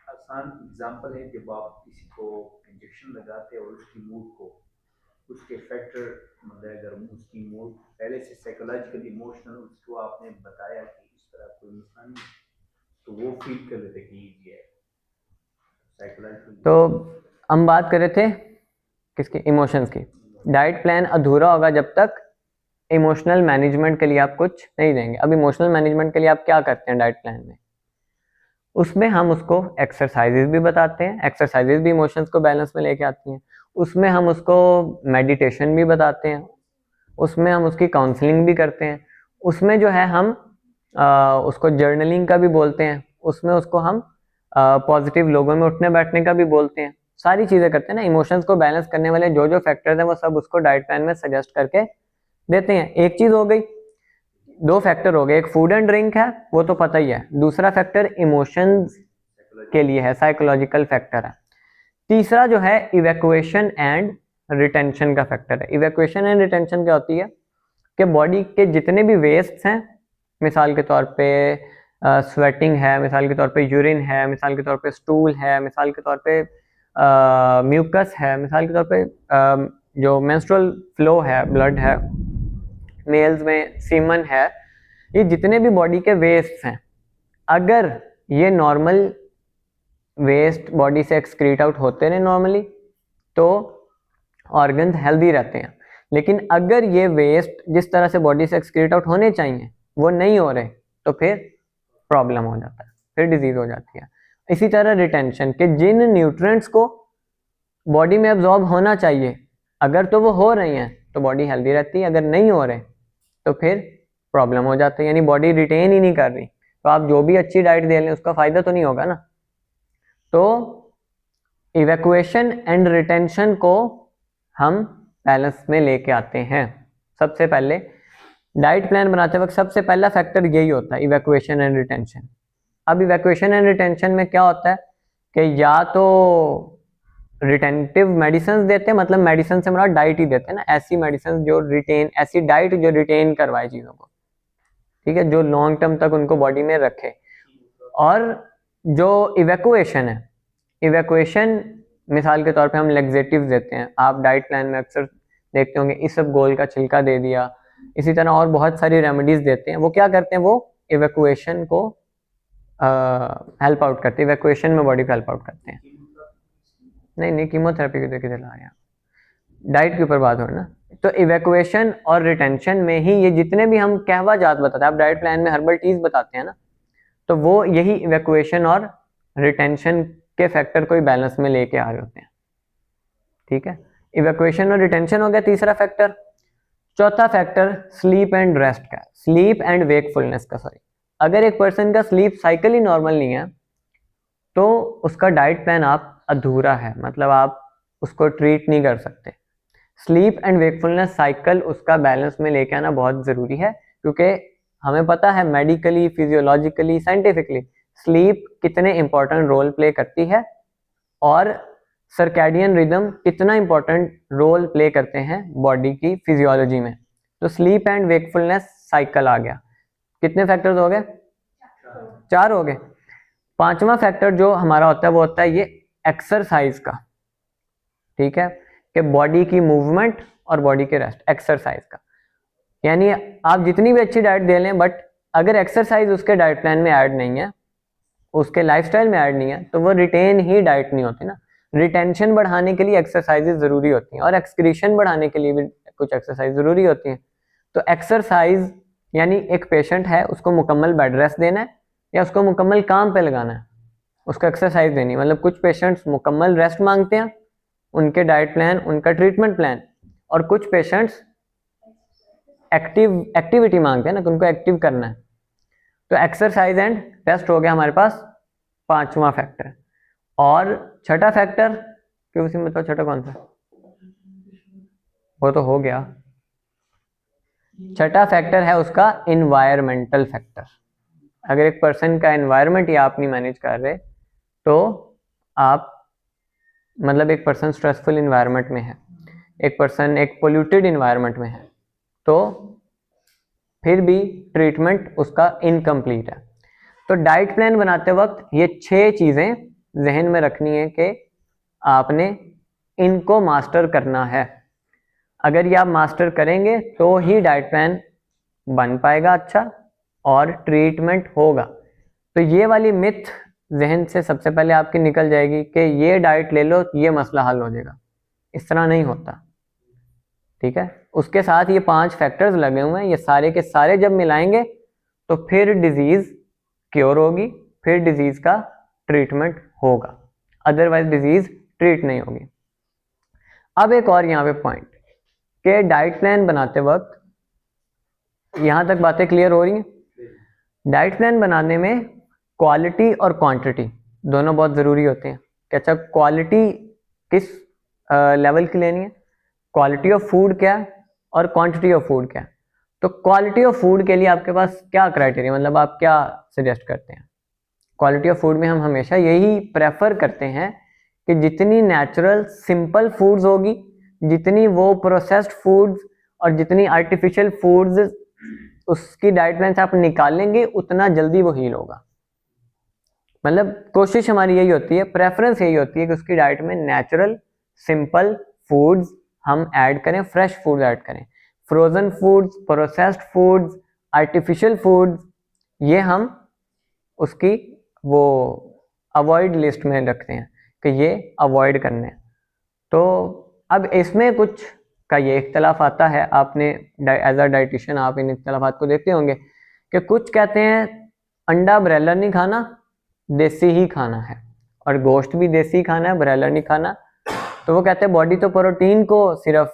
आसान एग्जांपल है, जब आप किसी को इंजेक्शन लगाते हैं और उसकी मूड को, उसके फैक्टर, मतलब अगर उसकी मूड पहले से साइकोलॉजिकल इमोशनल उसको आपने बताया कि इस तरह कोई मसला नहीं, तो वो फील कर लेते कि ये है साइकोलॉजिकल। तो हम बात कर रहे थे किसकी, इमोशंस की। डाइट प्लान अधूरा होगा जब तक इमोशनल मैनेजमेंट के लिए आप कुछ नहीं देंगे। अब इमोशनल मैनेजमेंट के लिए आप क्या करते हैं डाइट प्लान में? उसमें हम उसको एक्सरसाइजेज भी बताते हैं, एक्सरसाइजेज भी इमोशंस को बैलेंस में लेके आती हैं। उसमें हम उसको मेडिटेशन भी बताते हैं, उसमें हम उसकी काउंसलिंग भी करते हैं, उसमें जो है हम उसको जर्नलिंग का भी बोलते हैं, उसमें उसको हम पॉजिटिव लोगों में उठने बैठने का भी बोलते हैं। सारी चीज़ें करते हैं ना। इमोशंस को बैलेंस करने वाले जो जो फैक्टर्स हैं वो सब उसको डाइट प्लान में सजेस्ट करके देते हैं। एक चीज़ हो गई, 2 फैक्टर हो गए, एक फूड एंड ड्रिंक है वो तो पता ही है, दूसरा फैक्टर इमोशंस के लिए है, साइकोलॉजिकल फैक्टर है। तीसरा जो है इवैक्यूएशन एंड रिटेंशन का फैक्टर है। इवैक्यूएशन एंड रिटेंशन क्या होती है कि बॉडी के जितने भी वेस्ट हैं, मिसाल के तौर पे स्वेटिंग है, मिसाल के तौर पे यूरिन है, मिसाल के तौर पे स्टूल है, मिसाल के तौर पे म्यूकस है, मिसाल के तौर पे जो मेंस्ट्रुअल फ्लो है, ब्लड है, मेल्स में सीमन है, ये जितने भी बॉडी के वेस्ट हैं, अगर ये नॉर्मल वेस्ट बॉडी से एक्सक्रीट आउट होते रहे नॉर्मली तो ऑर्गन्स हेल्दी रहते हैं। लेकिन अगर ये वेस्ट जिस तरह से बॉडी से एक्सक्रीट आउट होने चाहिए वो नहीं हो रहे तो फिर प्रॉब्लम हो जाता है, फिर डिजीज हो जाती है। इसी तरह रिटेंशन के जिन न्यूट्रिएंट्स को बॉडी में एब्जॉर्ब होना चाहिए अगर तो वो हो रही हैं तो बॉडी हेल्दी रहती है, अगर नहीं हो रहे तो फिर प्रॉब्लम हो जाती है, यानी बॉडी रिटेन ही नहीं कर रही। तो आप जो भी अच्छी डाइट दे लें उसका फ़ायदा तो नहीं होगा ना। तो इवैक्यूएशन एंड रिटेंशन को हम बैलेंस में लेके आते हैं। सबसे पहले डाइट प्लान बनाते वक्त सबसे पहला फैक्टर यही होता है, इवैक्यूएशन एंड रिटेंशन। अब इवैक्यूएशन एंड रिटेंशन में क्या होता है कि या तो रिटेंटिव मेडिसिन देते हैं, मतलब मेडिसिन से हमारा डाइट ही देते हैं ना, ऐसी मेडिसिन जो रिटेन, ऐसी डाइट जो रिटेन करवाए चीज़ों को, ठीक है, जो लॉन्ग टर्म तक उनको बॉडी में रखे। और जो इवैक्यूएशन है, इवैक्यूएशन मिसाल के तौर पे हम लेग्जेटिव्स देते हैं, आप डाइट प्लान में अक्सर देखते होंगे इसबगोल का छिलका दे दिया, इसी तरह और बहुत सारी रेमेडीज देते हैं। वो क्या करते हैं, वो इवैक्यूएशन को हेल्प आउट करते हैं, इवैक्यूएशन में बॉडी को हेल्प आउट करते हैं। नहीं कीमोथेरेपी की तो किधर ला रहे हैं, डाइट के ऊपर बात हो रही ना। तो इवैक्यूएशन और रिटेंशन में ही ये जितने भी हम कहवा जात बताते हैं, आप डाइट प्लान में हर्बल टीज बताते हैं ना, तो वो यही इवैक्यूएशन और रिटेंशन के फैक्टर को ही बैलेंस में लेके आ रहे होते हैं। ठीक है, इवैक्यूएशन और रिटेंशन हो गया तीसरा फैक्टर। चौथा फैक्टर स्लीप एंड रेस्ट का, स्लीप एंड वेकफुलनेस का, सॉरी। अगर एक पर्सन का स्लीप साइकिल ही नॉर्मल नहीं है तो उसका डाइट प्लान आप अधूरा है, मतलब आप उसको ट्रीट नहीं कर सकते। स्लीप एंड वेकफुलनेस साइकिल उसका बैलेंस में लेके आना बहुत ज़रूरी है, क्योंकि हमें पता है मेडिकली, फिजियोलॉजिकली, साइंटिफिकली स्लीप कितने इंपॉर्टेंट रोल प्ले करती है और सर्कैडियन रिदम कितना इंपॉर्टेंट रोल प्ले करते हैं बॉडी की फिजियोलॉजी में। तो स्लीप एंड वेकफुलनेस साइकिल आ गया। कितने फैक्टर्स हो गए? 4 हो गए। पांचवा फैक्टर जो हमारा होता है वो होता है ये एक्सरसाइज का। ठीक है, कि बॉडी की मूवमेंट और बॉडी के रेस्ट, एक्सरसाइज का। यानी आप जितनी भी अच्छी डाइट दे लें, बट अगर एक्सरसाइज उसके डाइट प्लान में ऐड नहीं है, उसके लाइफस्टाइल में ऐड नहीं है, तो वो रिटेन ही डाइट नहीं होती ना। रिटेंशन बढ़ाने के लिए एक्सरसाइजेज जरूरी होती हैं और एक्सक्रीशन बढ़ाने के लिए भी कुछ एक्सरसाइज जरूरी होती हैं। तो एक्सरसाइज यानी एक पेशेंट है, उसको मुकम्मल बेड रेस्ट देना है या उसको मुकम्मल काम पे लगाना है, उसको एक्सरसाइज देनी है। मतलब कुछ पेशेंट्स मुकम्मल रेस्ट मांगते हैं, उनके डाइट प्लान, उनका ट्रीटमेंट प्लान, और कुछ पेशेंट्स एक्टिविटी मांगते हैं ना, कि उनको एक्टिव करना है। तो एक्सरसाइज एंड रेस्ट हो गया हमारे पास पांचवा फैक्टर। और छठा फैक्टर, क्यों उसी में बताओ छठा कौन सा? वो तो हो गया। छठा फैक्टर है उसका इन्वायरमेंटल फैक्टर। अगर एक पर्सन का एनवायरनमेंट ही आप नहीं मैनेज कर रहे, तो आप, मतलब एक पर्सन स्ट्रेसफुल इन्वायरमेंट में है, एक पर्सन एक पोल्यूटेड इन्वायरमेंट में है, तो फिर भी ट्रीटमेंट उसका इनकम्प्लीट है। तो डाइट प्लान बनाते वक्त ये 6 चीज़ें जहन में रखनी है कि आपने इनको मास्टर करना है। अगर ये आप मास्टर करेंगे तो ही डाइट प्लान बन पाएगा अच्छा और ट्रीटमेंट होगा। तो ये वाली मिथ जहन से सबसे पहले आपकी निकल जाएगी कि ये डाइट ले लो ये मसला हल हो जाएगा। इस तरह नहीं होता। ठीक है, उसके साथ ये 5 फैक्टर्स लगे हुए हैं, ये सारे के सारे जब मिलाएंगे तो फिर डिजीज क्योर होगी, फिर डिजीज का ट्रीटमेंट होगा, अदरवाइज डिजीज ट्रीट नहीं होगी। अब एक और यहाँ पे पॉइंट कि डाइट प्लान बनाते वक्त, यहाँ तक बातें क्लियर हो रही हैं? डाइट प्लान बनाने में क्वालिटी और क्वांटिटी दोनों बहुत ज़रूरी होते हैं। कि अच्छा क्वालिटी किस लेवल की लेनी है, क्वालिटी ऑफ फूड क्या है और क्वांटिटी ऑफ फूड क्या है। तो क्वालिटी ऑफ फूड के लिए आपके पास क्या क्राइटेरिया, मतलब आप क्या सजेस्ट करते हैं? क्वालिटी ऑफ फूड में हम हमेशा यही प्रेफर करते हैं कि जितनी नेचुरल सिंपल फूड्स होगी, जितनी वो प्रोसेस्ड फूड्स और जितनी आर्टिफिशियल फूड्स उसकी डाइट प्लान से आप निकालेंगे, उतना जल्दी वो हील होगा। मतलब कोशिश हमारी यही होती है, प्रेफरेंस यही होती है कि उसकी डाइट में नेचुरल सिंपल फूड्स हम ऐड करें, फ्रेश फूड ऐड करें। Frozen foods, processed foods, artificial foods, ये हम उसकी वो अवॉइड लिस्ट में रखते हैं कि ये अवॉइड करने हैं। तो अब इसमें कुछ का ये इख्तलाफ आता है, आपने एज अ डाइटिशियन आप इन इख्तलाफात को देखते होंगे कि कुछ कहते हैं अंडा ब्रॉयलर नहीं खाना, देसी ही खाना है, और गोश्त भी देसी खाना है, ब्रॉयलर नहीं खाना। तो वो कहते हैं बॉडी तो प्रोटीन को सिर्फ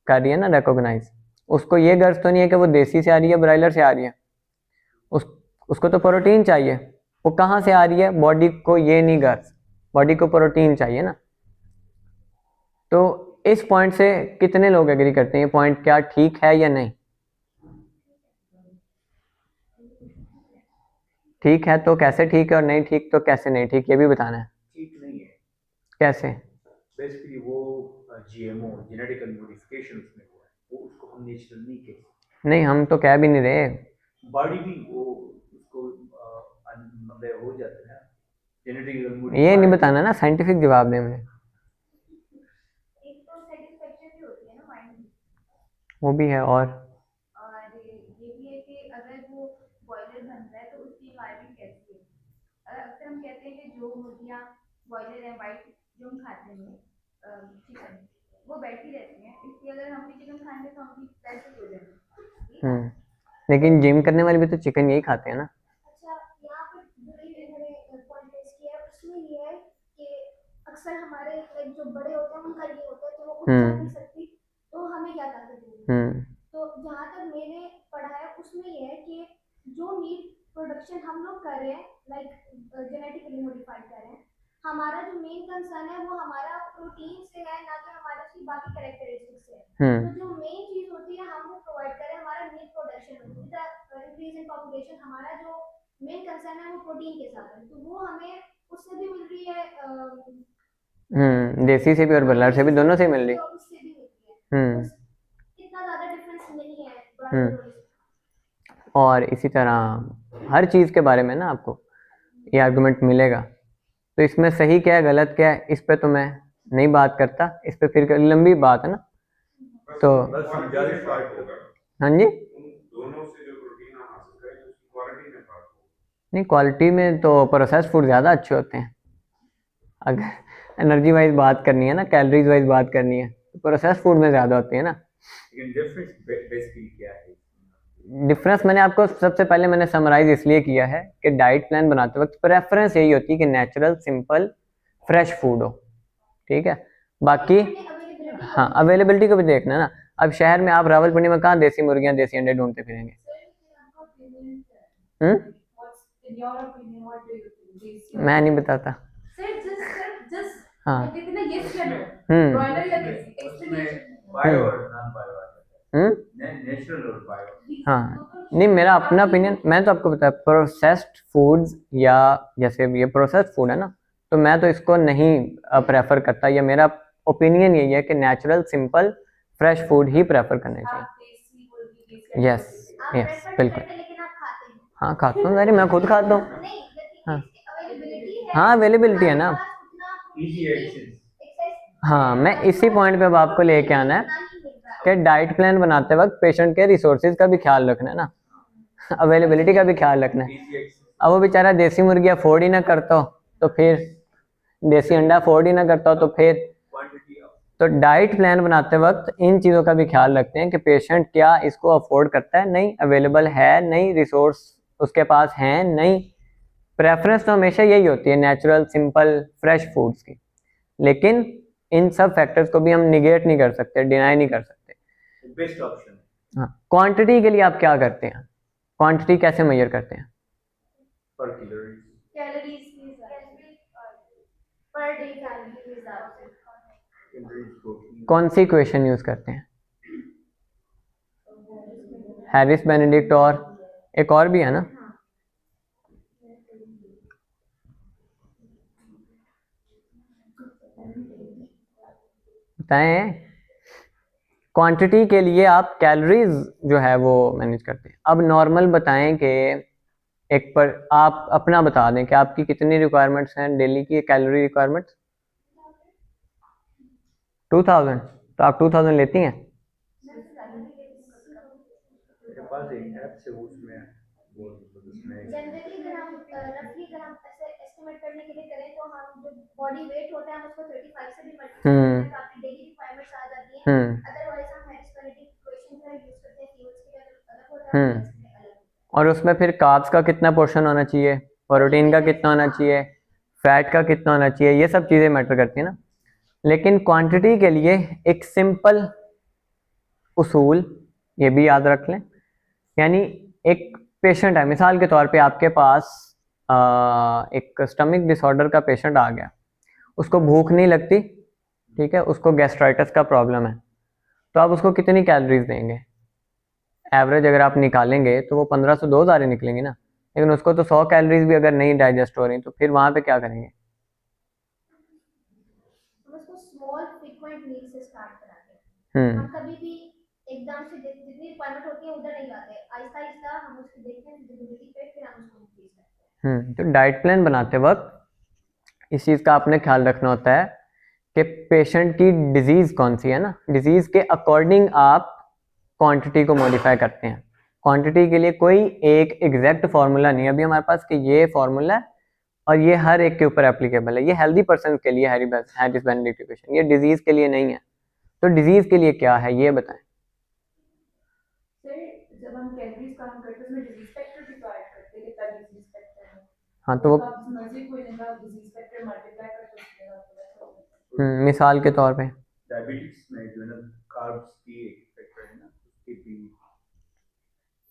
कर रही है ना रिकॉग्नाइज, उसको ये गर्ज तो नहीं है कि वो देसी से आ रही है ब्रॉयलर से आ रही है, उसको तो प्रोटीन चाहिए। वो कहाँ से आ रही है? बॉडी को ये नहीं गर्ज, बॉडी को प्रोटीन चाहिए ना। तो इस पॉइंट से कितने लोग एग्री करते हैं? ये पॉइंट क्या ठीक है या नहीं? ठीक है तो कैसे ठीक है, और नहीं ठीक तो कैसे नहीं ठीक, ये भी बताना है। ठीक नहीं है कैसे? बेसिकली वो जीएमओ जेनेटिकल मॉडिफिकेशन उसमें हुआ है, वो उसको हम नेचुरल नहीं कहते। नहीं हम तो कह भी नहीं रहे। बॉडी भी वो उसको मतलब हो जाता है ना, जेनेटिक ये नहीं बताना ना, साइंटिफिक जवाब दे मुझे। एक तो सेटिस्फेक्शन भी होती है ना माइंड में, वो भी है। और ये भी है कि अगर वो बॉयलर बन रहा है तो उसकी इन्वायरमेंट कैसी है। अक्सर हम कहते हैं कि जो मुर्गियाँ बॉयलर है वाइट जो हम खाते हैं चिकन, वो बैठी रहती हैं, इसलिए अगर हम भी चिकन खाएंगे तो हम भी वैसे ही हो जाएंगे। लेकिन जिम करने वाले भी तो चिकन यही खाते हैं ना। अच्छा, यहाँ पर जो ये मैंने पॉइंट रेज किया है उसमें ये है कि अक्सर हमारे लाइक जो बड़े होते हैं उनका ये होता है कि वो खुद चल नहीं सकती, तो हमें क्या ताकत देगी। तो जहाँ तक मैंने पढ़ा है उसमें ये है कि जो मीट प्रोडक्शन हम लोग कर रहे हैं, लाइक जेनेटिकली मॉडिफाइड कर रहे हैं, हमारा जो मेन कंसर्न है वो हमारा प्रोटीन से है, ना कि हमारा उसकी बाकी कैरेक्टरिस्टिक्स से है। तो जो मेन चीज होती है हम वो प्रोवाइड करें, हमारा मीट प्रोडक्शन होती है, इंक्रीज इन पॉपुलेशन, हमारा जो मेन कंसर्न है वो प्रोटीन के साथ है, तो वो हमें उससे भी मिल रही है, देसी से भी और ब्रॉयलर से भी, दोनों से मिल रही। और उससे भी मिल रही है, तो इतना ज्यादा डिफरेंस नहीं है ब्रॉयलर और इसमें। और इसी तरह हर चीज़ के बारे में ना आपको ये आर्गुमेंट मिलेगा। तो इसमें सही क्या है गलत क्या है इस पे तो मैं नहीं बात करता, इस पे फिर लंबी बात है ना। तो हाँ जी, नहीं क्वालिटी में तो प्रोसेस्ड फूड ज़्यादा अच्छे होते हैं। अगर एनर्जी वाइज बात करनी है ना, कैलोरीज वाइज बात करनी है, तो प्रोसेस्ड फूड में ज़्यादा होती है ना। डिफरेंस मैंने आपको सबसे पहले मैंने समराइज इसलिए किया है कि डाइट प्लान बनाते वक्त प्रेफरेंस यही होती है कि नेचुरल सिंपल फ्रेश फूड हो, ठीक है। बाकी हाँ, अवेलेबिलिटी को भी देखना ना। अब शहर में आप रावलपिंडी में कहाँ देसी मुर्गियाँ देसी अंडे ढूंढते फिरेंगे। मैं नहीं बताता। हाँ नेचुरल और बायो। हाँ नहीं, मेरा अपना ओपिनियन, मैं तो आपको बताया प्रोसेस्ड फूड्स या जैसे ये प्रोसेस्ड फूड है ना, तो मैं तो इसको नहीं प्रेफर करता, या मेरा ओपिनियन यही है कि नेचुरल सिंपल फ्रेश फूड ही प्रेफर करना चाहिए। यस यस बिल्कुल। हाँ खाता हूँ, अरे मैं खुद खाता हूँ। हाँ अवेलेबिलिटी है ना। हाँ मैं इसी पॉइंट पे अब आपको लेके आना है कि डाइट प्लान बनाते वक्त पेशेंट के रिसोर्सेज का भी ख्याल रखना है ना, अवेलेबिलिटी का भी ख्याल रखना है। अब वो बेचारा देसी मुर्गी अफोर्ड ही ना करता हो तो फिर, देसी अंडा अफोर्ड ही ना करता हो तो फिर, तो डाइट प्लान बनाते वक्त इन चीज़ों का भी ख्याल रखते हैं कि पेशेंट क्या इसको अफोर्ड करता है, नहीं अवेलेबल है, नहीं रिसोर्स उसके पास हैं, नहीं। प्रेफरेंस तो हमेशा यही होती है नेचुरल सिंपल फ्रेश फूड्स की, लेकिन इन सब फैक्टर्स को भी हम निगेट नहीं कर सकते, डिनाई नहीं कर सकते। Best option. हाँ, क्वांटिटी के लिए आप क्या करते हैं, क्वांटिटी कैसे मेजर करते हैं? पर कैलोरीज पर डे कैलोरीज। कौन सी इक्वेशन यूज करते हैं? हैरिस बेनेडिक्ट और एक और भी है ना, बताएं। क्वांटिटी के लिए आप कैलोरीज जो है वो मैनेज करते हैं। अब नॉर्मल बताएं कि एक पर आप अपना बता दें कि आपकी कितनी रिक्वायरमेंट्स हैं डेली की कैलोरी रिक्वायरमेंट्स। 2000, तो आप 2000 लेती हैं? मेरे पास एक ऐप से उसमें जनरली अगर हम रफली अगर हम ऐसे एस्टिमेट करने के लिए करें तो हम जो बॉडी वेट होता है हम उसको 35 से भी मल्टीप्लाई करते हैं तो आपकी डेली रिक्वायरमेंट्स आ जाती हैं। अदरवाइज हम हैरिस बेनेडिक्ट इक्वेशन का यूज करते हैं, कीवर्ड्स के अलग होता है और और उसमें फिर कार्ब्स का कितना पोर्शन होना चाहिए, प्रोटीन का कितना होना चाहिए, फैट का कितना होना चाहिए, ये सब चीज़ें मैटर करती हैं ना। लेकिन क्वांटिटी के लिए एक सिंपल उसूल ये भी याद रख लें, यानी एक पेशेंट है, मिसाल के तौर पे आपके पास एक स्टमक डिसऑर्डर का पेशेंट आ गया, उसको भूख नहीं लगती, ठीक है, उसको गैस्ट्राइटिस का प्रॉब्लम है, तो आप उसको कितनी कैलोरीज देंगे? एवरेज अगर आप निकालेंगे तो वो 1500 से 2000 ही निकलेंगी ना, लेकिन उसको तो 100 कैलोरीज भी अगर नहीं डाइजेस्ट हो रही तो फिर वहाँ पे क्या करेंगे? हम उसको स्मॉल फ्रीक्वेंट मील से स्टार्ट कराते हैं। हम कभी भी एकदम से जितनी रिक्वायरमेंट होती है उधर नहीं जाते, आहिस्ता आहिस्ता हम उसको देखते हैं फिजिबिलिटी पे, फिर हम उसको इंक्रीज करते हैं। तो डाइट प्लान बनाते वक्त इस चीज़ का आपने ख्याल रखना होता है कि पेशेंट की डिजीज़ कौन सी है ना, डिजीज़ के अकॉर्डिंग आप क्वांटिटी को मॉडिफाई करते हैं। क्वांटिटी के लिए कोई एक एग्जैक्ट फार्मूला नहीं है अभी हमारे पास कि ये फार्मूला है और ये हर एक के ऊपर एप्लीकेबल है। ये हेल्दी पर्सन के लिए हैरिस बेनेडिक्ट इक्वेशन, ये डिजीज़ के लिए नहीं है। तो डिजीज़ के लिए क्या है ये बताएं। सर जब हम कैलोरीज काउंट करते हैं उसमें डिजीज फैक्टर भी तो ऐड करते हैं, कितना डिजीज फैक्टर है। हाँ तो वो आप मर्जी कोई लेगा डिजीज फैक्टर मल्टीप्लाई करके उसके बाद मिसाल के तौर पे डायबिटीज में जो है ना कार्ब्स की एक फैक्टर है ना, उसकी भी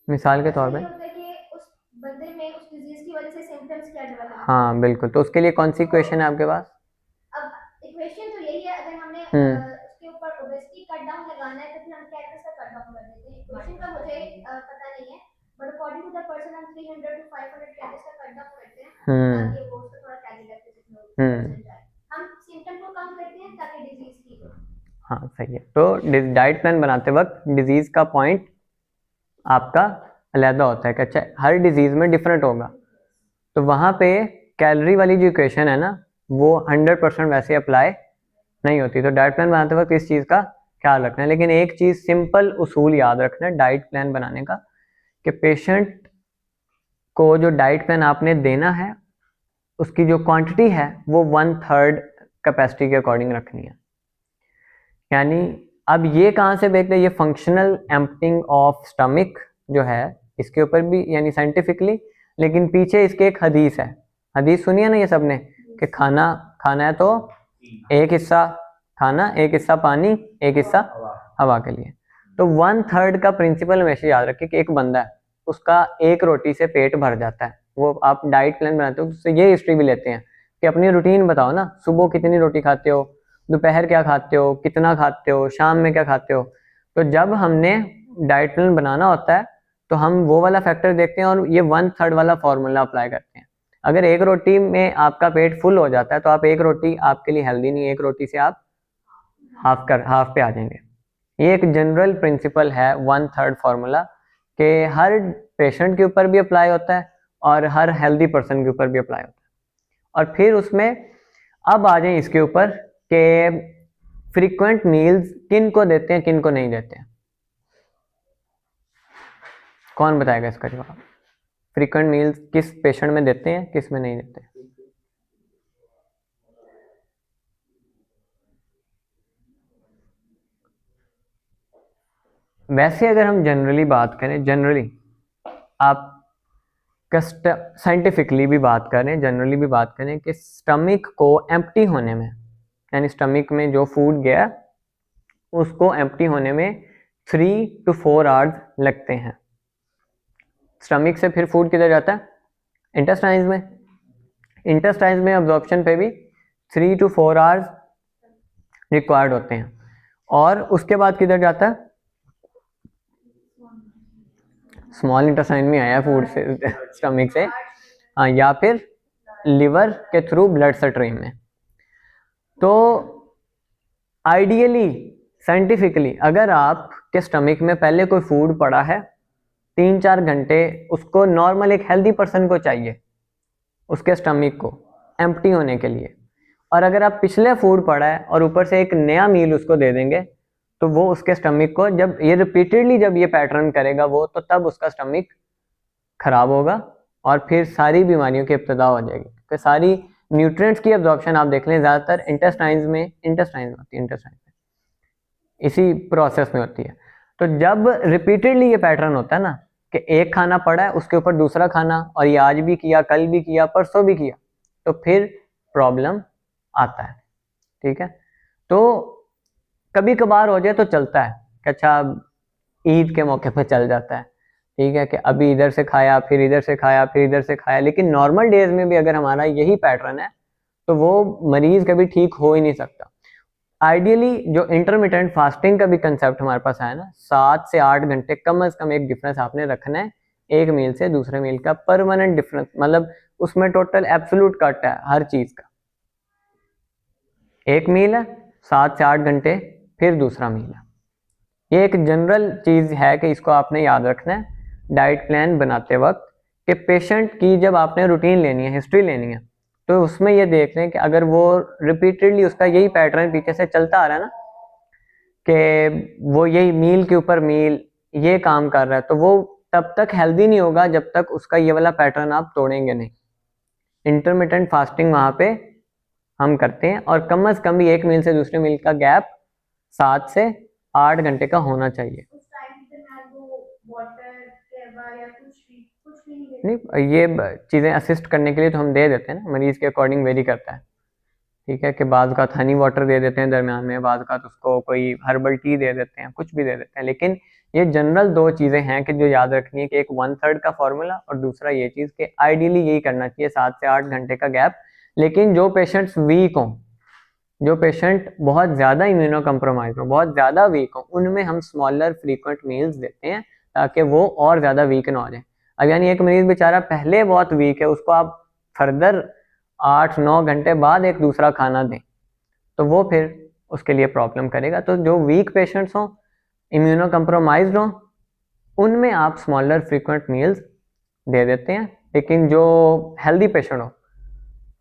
मिसाल के तौर पे ऐसा नहीं होता कि उस बंदे में उस डिजीज की वजह से सिम्टम्स क्या डेवलप हाँ बिल्कुल। तो उसके लिए कौन सी क्वेश्चन है आपके पास? अब इक्वेशन तो यही है, अगर हमने उसके ऊपर ओबेसिटी कट डाउन लगाना है तो फिर हम कैलोरीज का कट डाउन कर देते हैं। इक्वेशन का मुझे पता नहीं है, but according to the person हम 300 to 500 कैलोरीज का कट डाउन करते हैं ताकि वो उसको थोड़ा कैलोरी डेफिसिट में चल जाए। हम सिम्टम को कम करते हैं ताकि डिजीज ठीक हो। हाँ सही है। तो डाइट प्लान बनाते वक्त डिजीज़ का पॉइंट आपका अलहदा होता है कि अच्छा हर डिजीज़ में डिफरेंट होगा, तो वहाँ पे कैलोरी वाली जो इक्वेशन है ना वो 100% वैसे अप्लाई नहीं होती। तो डाइट प्लान बनाते वक्त इस चीज़ का ख्याल रखना है। लेकिन एक चीज़ सिंपल उसूल याद रखना है डाइट प्लान बनाने का कि पेशेंट को जो डाइट प्लान आपने देना है उसकी जो क्वांटिटी है वो 1/3 कैपेसिटी के अकॉर्डिंग रखनी है। यानी अब ये कहाँ से देखते हैं, ये फंक्शनल एम्प्टिंग ऑफ स्टमक जो है इसके ऊपर भी यानी साइंटिफिकली, लेकिन पीछे इसके एक हदीस है। हदीस सुनिए ना ये सबने कि खाना है तो एक हिस्सा खाना, एक हिस्सा पानी, एक हिस्सा हवा के लिए। तो 1/3 का प्रिंसिपल हमेशा याद रखिए कि एक बंदा है उसका एक रोटी से पेट भर जाता है। वो आप डाइट प्लान बनाते हो तो उससे ये हिस्ट्री भी लेते हैं कि अपनी रूटीन बताओ ना, सुबह कितनी रोटी खाते हो, दोपहर क्या खाते हो, कितना खाते हो, शाम में क्या खाते हो। तो जब हमने डाइट प्लान बनाना होता है तो हम वो वाला फैक्टर देखते हैं और ये 1/3 वाला फॉर्मूला अप्लाई करते हैं। अगर एक रोटी में आपका पेट फुल हो जाता है तो आप एक रोटी आपके लिए हेल्दी नहीं है, एक रोटी से आप हाफ पे आ जाएंगे। ये एक जनरल प्रिंसिपल है 1/3 फार्मूला कि हर पेशेंट के ऊपर भी अप्लाई होता है और हर हेल्दी पर्सन के ऊपर भी अप्लाई होता है। और फिर उसमें अब आ जाए इसके ऊपर कि फ्रीक्वेंट मील्स किन को देते हैं किन को नहीं देते हैं। कौन बताएगा इसका जवाब? फ्रीक्वेंट मील्स किस पेशेंट में देते हैं किस में नहीं देते हैं? वैसे अगर हम जनरली बात करें, जनरली आप साइंटिफिकली भी बात करें, जनरली भी बात करें कि स्टमक को एम्प्टी होने में, यानी स्टमक में जो फूड गया उसको एम्प्टी होने में 3 to 4 आवर्स लगते हैं। स्टमक से फिर फूड किधर जाता है? इंटेस्टाइन्स में। इंटेस्टाइन्स में अब्जॉर्प्शन पे भी 3 to 4 आवर्स रिक्वायर्ड होते हैं। और उसके बाद किधर जाता है? स्मॉल इंटेस्टाइन में आया फूड से स्टमक से, हाँ, या फिर लिवर के थ्रू ब्लड स्ट्रीम में। तो आइडियली साइंटिफिकली अगर आपके स्टमक में पहले कोई फूड पड़ा है 3-4 घंटे, उसको नॉर्मल एक हेल्दी पर्सन को चाहिए उसके स्टमक को एम्प्टी होने के लिए। और अगर आप पिछले फूड पड़ा है और ऊपर से एक नया मील उसको दे देंगे तो वो उसके स्टमक को, जब ये रिपीटेडली जब ये पैटर्न करेगा वो, तो तब उसका स्टमक खराब होगा और फिर सारी बीमारियों की इब्तिदा हो जाएगी। क्योंकि सारी न्यूट्रिएंट्स की अब्जॉर्प्शन आप देख लें ज़्यादातर इंटेस्टाइन्स में होती है, इसी प्रोसेस में होती है। तो जब रिपीटेडली ये पैटर्न होता है ना कि एक खाना पड़ा है उसके ऊपर दूसरा खाना, और ये आज भी किया, कल भी किया, परसों भी किया, तो फिर प्रॉब्लम आता है। ठीक है, तो कभी कभार हो जाए तो चलता है कि अच्छा ईद के मौके पर चल जाता है, ठीक है, कि अभी इधर से खाया फिर इधर से खाया फिर इधर से खाया। लेकिन नॉर्मल डेज में भी अगर हमारा यही पैटर्न है तो वो मरीज कभी ठीक हो ही नहीं सकता। आइडियली जो इंटरमिटेंट फास्टिंग का भी कंसेप्ट हमारे पास है ना, 7 से 8 घंटे कम से कम एक डिफरेंस आपने रखना है एक मील से दूसरे मील का, परमानेंट डिफरेंस, मतलब उसमें टोटल एब्सोल्यूट कट है हर चीज का। एक मील है 7 से 8 घंटे, फिर दूसरा मील है। ये एक जनरल चीज है कि इसको आपने याद रखना है डाइट प्लान बनाते वक्त कि पेशेंट की जब आपने रूटीन लेनी है, हिस्ट्री लेनी है, तो उसमें ये देख लें कि अगर वो रिपीटेडली उसका यही पैटर्न पीछे से चलता आ रहा है ना, कि वो यही मील के ऊपर मील ये काम कर रहा है, तो वो तब तक हेल्दी नहीं होगा जब तक उसका ये वाला पैटर्न आप तोड़ेंगे नहीं। इंटरमिटेंट फास्टिंग वहाँ पे हम करते हैं, और कम से कम भी एक मील से दूसरे मील का गैप 7 से 8 घंटे का होना चाहिए। उस टाइम पे मैं वो वाटर केवा या कुछ भी नहीं नहीं, ये चीज़ें असिस्ट करने के लिए तो हम दे देते हैं ना, मरीज़ के अकॉर्डिंग वेरी करता है, ठीक है, कि बाज़ का हनी वाटर दे देते हैं दरमियान में, बाज़ का उसको कोई हर्बल टी दे देते हैं, कुछ भी दे देते हैं। लेकिन ये जनरल 2 चीज़ें हैं कि जो याद रखनी है, कि एक 1/3 का फार्मूला, और दूसरा ये चीज़ कि आइडियली यही करना चाहिए 7 से 8 घंटे का गैप। लेकिन जो पेशेंट्स वीक हों, जो पेशेंट बहुत ज़्यादा इम्यूनो कम्प्रोमाइज हो, बहुत ज़्यादा वीक हो, उनमें हम स्मॉलर फ्रीक्वेंट मील्स देते हैं ताकि वो और ज़्यादा वीक ना हो जाए। अब यानी एक मरीज़ बेचारा पहले बहुत वीक है, उसको आप फर्दर 8-9 घंटे बाद एक दूसरा खाना दें तो वो फिर उसके लिए प्रॉब्लम करेगा। तो जो वीक पेशेंट्स हों, इम्यूनो कम्प्रोमाइज्ड हों, उनमें आप स्मॉलर फ्रीक्वेंट मील्स दे देते हैं। लेकिन जो हेल्दी पेशेंट हो,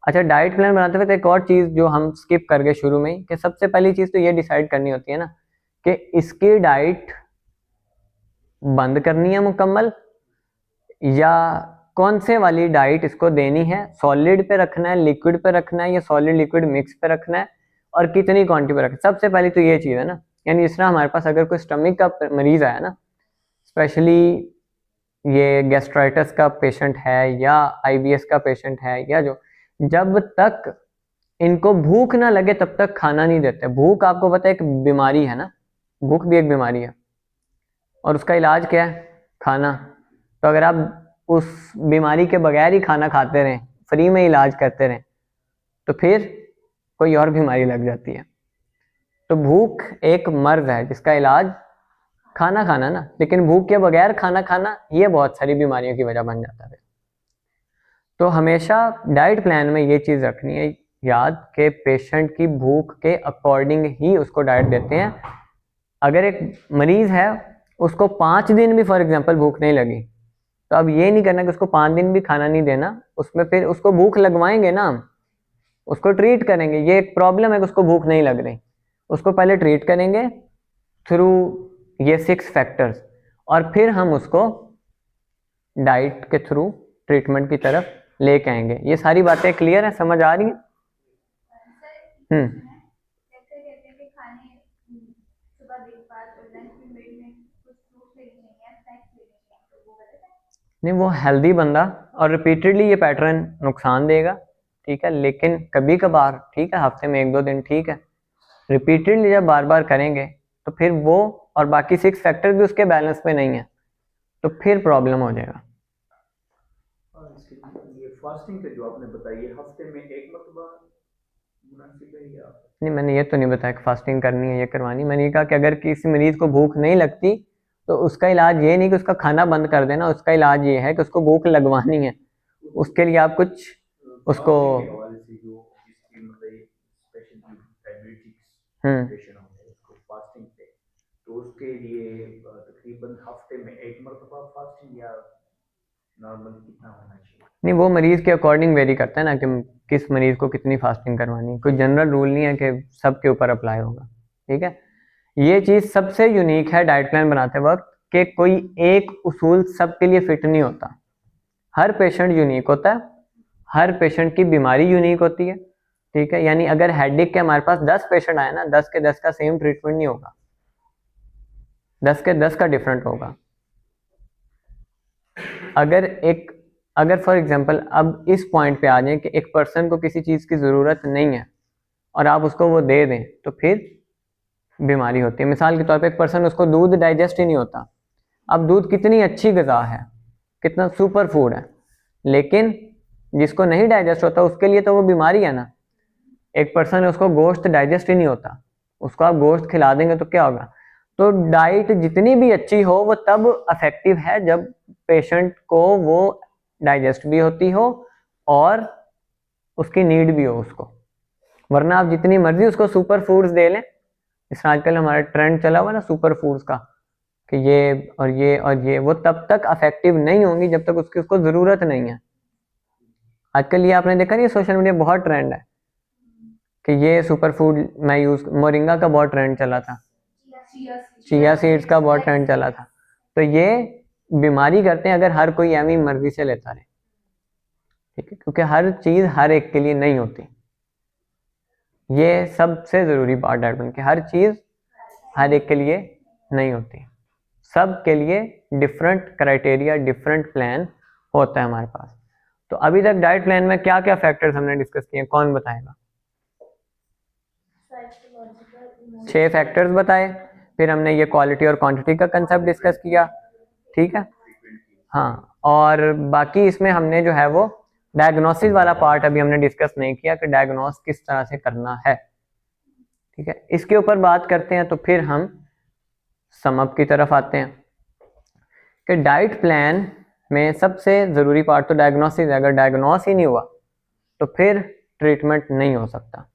अच्छा, डाइट प्लान बनाते हुए एक और चीज़ जो हम स्किप कर गए शुरू में ही, कि सबसे पहली चीज़ तो ये डिसाइड करनी होती है ना कि इसकी डाइट बंद करनी है मुकम्मल, या कौन से वाली डाइट इसको देनी है, सॉलिड पे रखना है, लिक्विड पे रखना है, या सॉलिड लिक्विड मिक्स पे रखना है, और कितनी क्वांटिटी पे रखना है। सबसे पहली तो ये चीज़ है ना। यानी इस तरह हमारे पास अगर कोई स्टमक का मरीज़ आया ना, स्पेशली ये गैस्ट्राइटिस का पेशेंट है या IBS का पेशेंट है, या जो जब तक इनको भूख ना लगे तब तक खाना नहीं देते। भूख आपको पता है एक बीमारी है ना, भूख भी एक बीमारी है, और उसका इलाज क्या है? खाना। तो अगर आप उस बीमारी के बगैर ही खाना खाते रहें, फ्री में इलाज करते रहें, तो फिर कोई और बीमारी लग जाती है। तो भूख एक मर्ज है जिसका इलाज खाना खाना ना, लेकिन भूख के बगैर खाना खाना ये बहुत सारी बीमारियों की वजह बन जाता है। तो हमेशा डाइट प्लान में ये चीज़ रखनी है याद, के पेशेंट की भूख के अकॉर्डिंग ही उसको डाइट देते हैं। अगर एक मरीज़ है उसको 5 दिन भी फॉर एग्जांपल भूख नहीं लगी, तो अब ये नहीं करना कि उसको 5 दिन भी खाना नहीं देना, उसमें फिर उसको भूख लगवाएंगे ना हम, उसको ट्रीट करेंगे। ये एक प्रॉब्लम है कि उसको भूख नहीं लग रही, उसको पहले ट्रीट करेंगे थ्रू ये 6 फैक्टर्स, और फिर हम उसको डाइट के थ्रू ट्रीटमेंट की तरफ लेके आएंगे। ये सारी बातें क्लियर है, समझ आ रही है? जैसे कहते हैं कि खाने सुबह ब्रेकफास्ट और लंच में मिड में कुछ फ्रूट्स लेने चाहिए, स्नैक्स लेने चाहिए, तो वो गलत है? नहीं, वो हेल्दी बंदा और रिपीटेडली ये पैटर्न नुकसान देगा, ठीक है, लेकिन कभी कभार ठीक है, हफ्ते में 1-2 दिन ठीक है। रिपीटेडली जब बार बार करेंगे तो फिर वो और बाकी 6 फैक्टर भी उसके बैलेंस में नहीं है, तो फिर प्रॉब्लम हो जाएगा। ये फास्टिंग पे जो आपने बताई, हफ्ते में एक मरतबा मुनासिब है या? नहीं, मैंने ये तो नहीं बताया कि फास्टिंग करनी है, ये करवानी। मैंने ये कहा कि अगर किसी मरीज को भूख नहीं लगती तो उसका इलाज ये नहीं कि उसका खाना बंद कर देना, उसका इलाज ये है कि उसको भूख लगवानी है। उसके लिए आप कुछ उसको फास्टिंग पे, तो उसके लिए तकरीबन हफ्ते में एक मरतबा फास्टिंग या नॉर्मल कितना होना चाहिए? नहीं, वो मरीज़ के अकॉर्डिंग वेरी करता है ना कि किस मरीज़ को कितनी फास्टिंग करवानी है। कोई जनरल रूल नहीं है कि सबके ऊपर अप्लाई होगा, ठीक है। ये चीज़ सबसे यूनिक है डाइट प्लान बनाते वक्त कि कोई एक उसूल सबके लिए फिट नहीं होता। हर पेशेंट यूनिक होता है, हर पेशेंट की बीमारी यूनिक होती है, ठीक है। यानी अगर हेडेक के हमारे पास 10 पेशेंट आए ना, 10 के 10 का सेम ट्रीटमेंट नहीं होगा, 10 के 10 का डिफरेंट होगा। अगर फॉर एग्जांपल अब इस पॉइंट पे आ जाए कि एक पर्सन को किसी चीज़ की ज़रूरत नहीं है और आप उसको वो दे दें, तो फिर बीमारी होती है। मिसाल के तौर पे एक पर्सन, उसको दूध डाइजेस्ट ही नहीं होता। अब दूध कितनी अच्छी ग़िज़ा है, कितना सुपर फूड है, लेकिन जिसको नहीं डाइजेस्ट होता उसके लिए तो वो बीमारी है ना। एक पर्सन है उसको गोश्त डाइजेस्ट ही नहीं होता, उसको आप गोश्त खिला देंगे तो क्या होगा। तो डाइट जितनी भी अच्छी हो वो तब अफेक्टिव है जब पेशेंट को वो डाइजेस्ट भी होती हो और उसकी नीड भी हो उसको। वरना आप जितनी मर्जी उसको सुपर फूड्स दे लें, इस आजकल हमारा ट्रेंड चला हुआ ना सुपर फूड्स का, कि ये और ये और ये, वो तब तक अफेक्टिव नहीं होंगी जब तक उसको ज़रूरत नहीं है। आजकल ये आपने देखा नहीं, सोशल मीडिया बहुत ट्रेंड है कि ये सुपर फूड मैं यूज़, मोरिंगा का बहुत ट्रेंड चला था, चिया सीड्स का बहुत ट्रेंड चला था। तो ये बीमारी करते हैं अगर हर कोई एवं मर्जी से लेता रहे, ठीक है, क्योंकि हर चीज़ हर एक के लिए नहीं होती। ये सबसे ज़रूरी पार्ट है कि हर चीज़ हर एक के लिए नहीं होती, सब के लिए डिफरेंट क्राइटेरिया, डिफरेंट प्लान होता है हमारे पास। तो अभी तक डाइट प्लान में क्या क्या फैक्टर्स हमने डिस्कस किए, कौन बताएगा? 6 फैक्टर्स बताए, फिर हमने ये क्वालिटी और क्वांटिटी का कंसेप्ट डिस्कस किया, ठीक है। हाँ, और बाकी इसमें हमने जो है वो डायग्नोसिस वाला पार्ट अभी हमने डिस्कस नहीं किया कि डायग्नोस किस तरह से करना है, ठीक है। इसके ऊपर बात करते हैं तो फिर हम सम अप की तरफ आते हैं कि डाइट प्लान में सबसे ज़रूरी पार्ट तो डायग्नोसिस है। अगर डायग्नोस ही नहीं हुआ तो फिर ट्रीटमेंट नहीं हो सकता।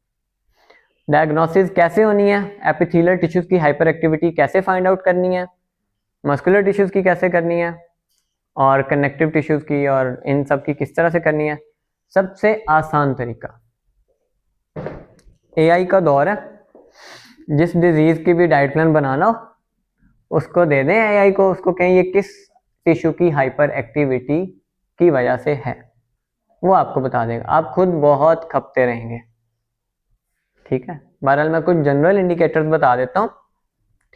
डायग्नोसिस कैसे होनी है, एपिथेलियल टिश्यूज़ की हाइपर एक्टिविटी कैसे फाइंड आउट करनी है, मस्कुलर टिश्यूज़ की कैसे करनी है, और कनेक्टिव टिश्यूज़ की और इन सब की किस तरह से करनी है। सबसे आसान तरीका, AI का दौर है, जिस डिजीज़ की भी डाइट प्लान बनाना हो उसको दे दें AI को, उसको कहें ये किस टिश्यू की हाइपर एक्टिविटी की वजह से है, वो आपको बता देगा। आप खुद बहुत खपते रहेंगे, ठीक है। बहरहाल मैं कुछ जनरल इंडिकेटर्स बता देता हूँ,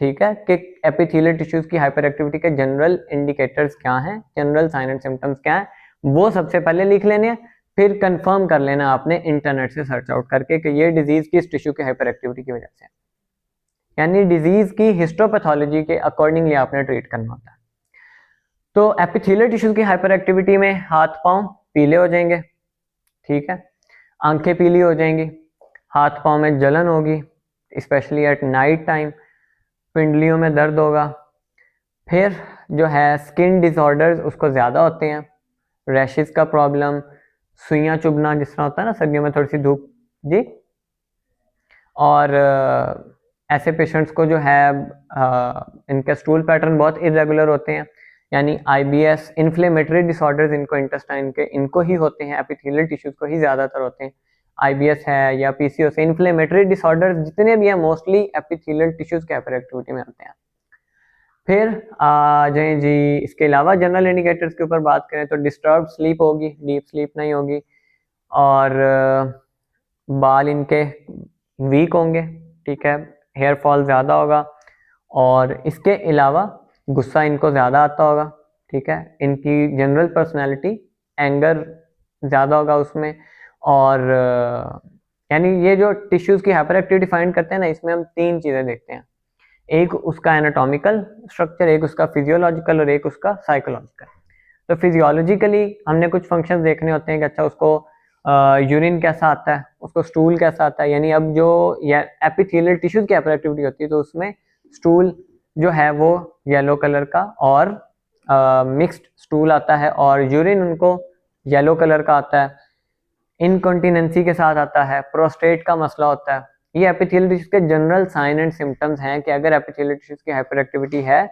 ठीक है, कि एपिथेलियल टिश्यूज़ की हाइपर एक्टिविटी के जनरल इंडिकेटर्स क्या हैं, जनरल साइन एंड सिम्टम्स क्या हैं, वो सबसे पहले लिख लेने हैं। फिर कंफर्म कर लेना आपने इंटरनेट से सर्च आउट करके कि ये डिजीज़ किस टिश्यू की हाइपर एक्टिविटी की वजह से, यानी डिजीज़ की हिस्टोपैथोलॉजी के अकॉर्डिंगली आपने ट्रीट करना होता है। तो एपिथेलियल टिश्यूज़ की हाइपर एक्टिविटी में हाथ पाँव पीले हो जाएंगे, ठीक है, आंखें पीली हो जाएंगी, हाथ पाँव में जलन होगी स्पेशली एट नाइट टाइम, पिंडलियों में दर्द होगा। फिर जो है स्किन डिसऑर्डर्स उसको ज़्यादा होते हैं, रैशेस का प्रॉब्लम, सुइयाँ चुभना जिस तरह होता है ना सर्दियों में थोड़ी सी धूप जी, और ऐसे पेशेंट्स को जो है इनके स्टूल पैटर्न बहुत इरेगुलर होते हैं, यानी IBS इन्फ्लेमेटरी डिसऑर्डर्स इनको इंटेस्टाइन के इनको ही होते हैं, एपिथेलियल टिश्यूज़ को ही ज़्यादातर होते हैं। IBS है या PCOS, इन्फ्लेमेटरी डिसऑर्डर्स जितने भी हैं मोस्टली एपिथेलियल टिश्यूज़ के हाइपर एक्टिविटी में आते हैं। फिर आ जाए जी, इसके अलावा जनरल इंडिकेटर्स के ऊपर बात करें तो डिस्टर्ब स्लीप होगी, डीप स्लीप नहीं होगी, और बाल इनके वीक होंगे, ठीक है, हेयर फॉल ज़्यादा होगा, और इसके अलावा गुस्सा इनको ज़्यादा आता होगा, ठीक है, इनकी जनरल पर्सनैलिटी एंगर ज़्यादा होगा उसमें, और यानी ये जो टिश्यूज़ की हाइपर एक्टिविटी फाइंड करते हैं ना, इसमें हम 3 चीज़ें देखते हैं, एक उसका एनाटॉमिकल स्ट्रक्चर, एक उसका फिजियोलॉजिकल और एक उसका साइकोलॉजिकल। तो फिजियोलॉजिकली हमने कुछ फंक्शंस देखने होते हैं कि अच्छा उसको यूरिन कैसा आता है, उसको स्टूल कैसा आता है, यानी अब जो एपिथेलियल टिश्यूज़ की हाइपर एक्टिविटी होती है तो उसमें स्टूल जो है वो येलो कलर का और मिक्स्ड स्टूल आता है, और यूरिन उनको येलो कलर का आता है, इनकॉन्टिनेंसी के साथ आता है, प्रोस्टेट का मसला होता है। ये एपिथेलियल टिश्यूज़ के जनरल साइन एंड सिम्टम्स हैं कि अगर एपिथेलियल टिश्यूज़ की हाइपर एक्टिविटी है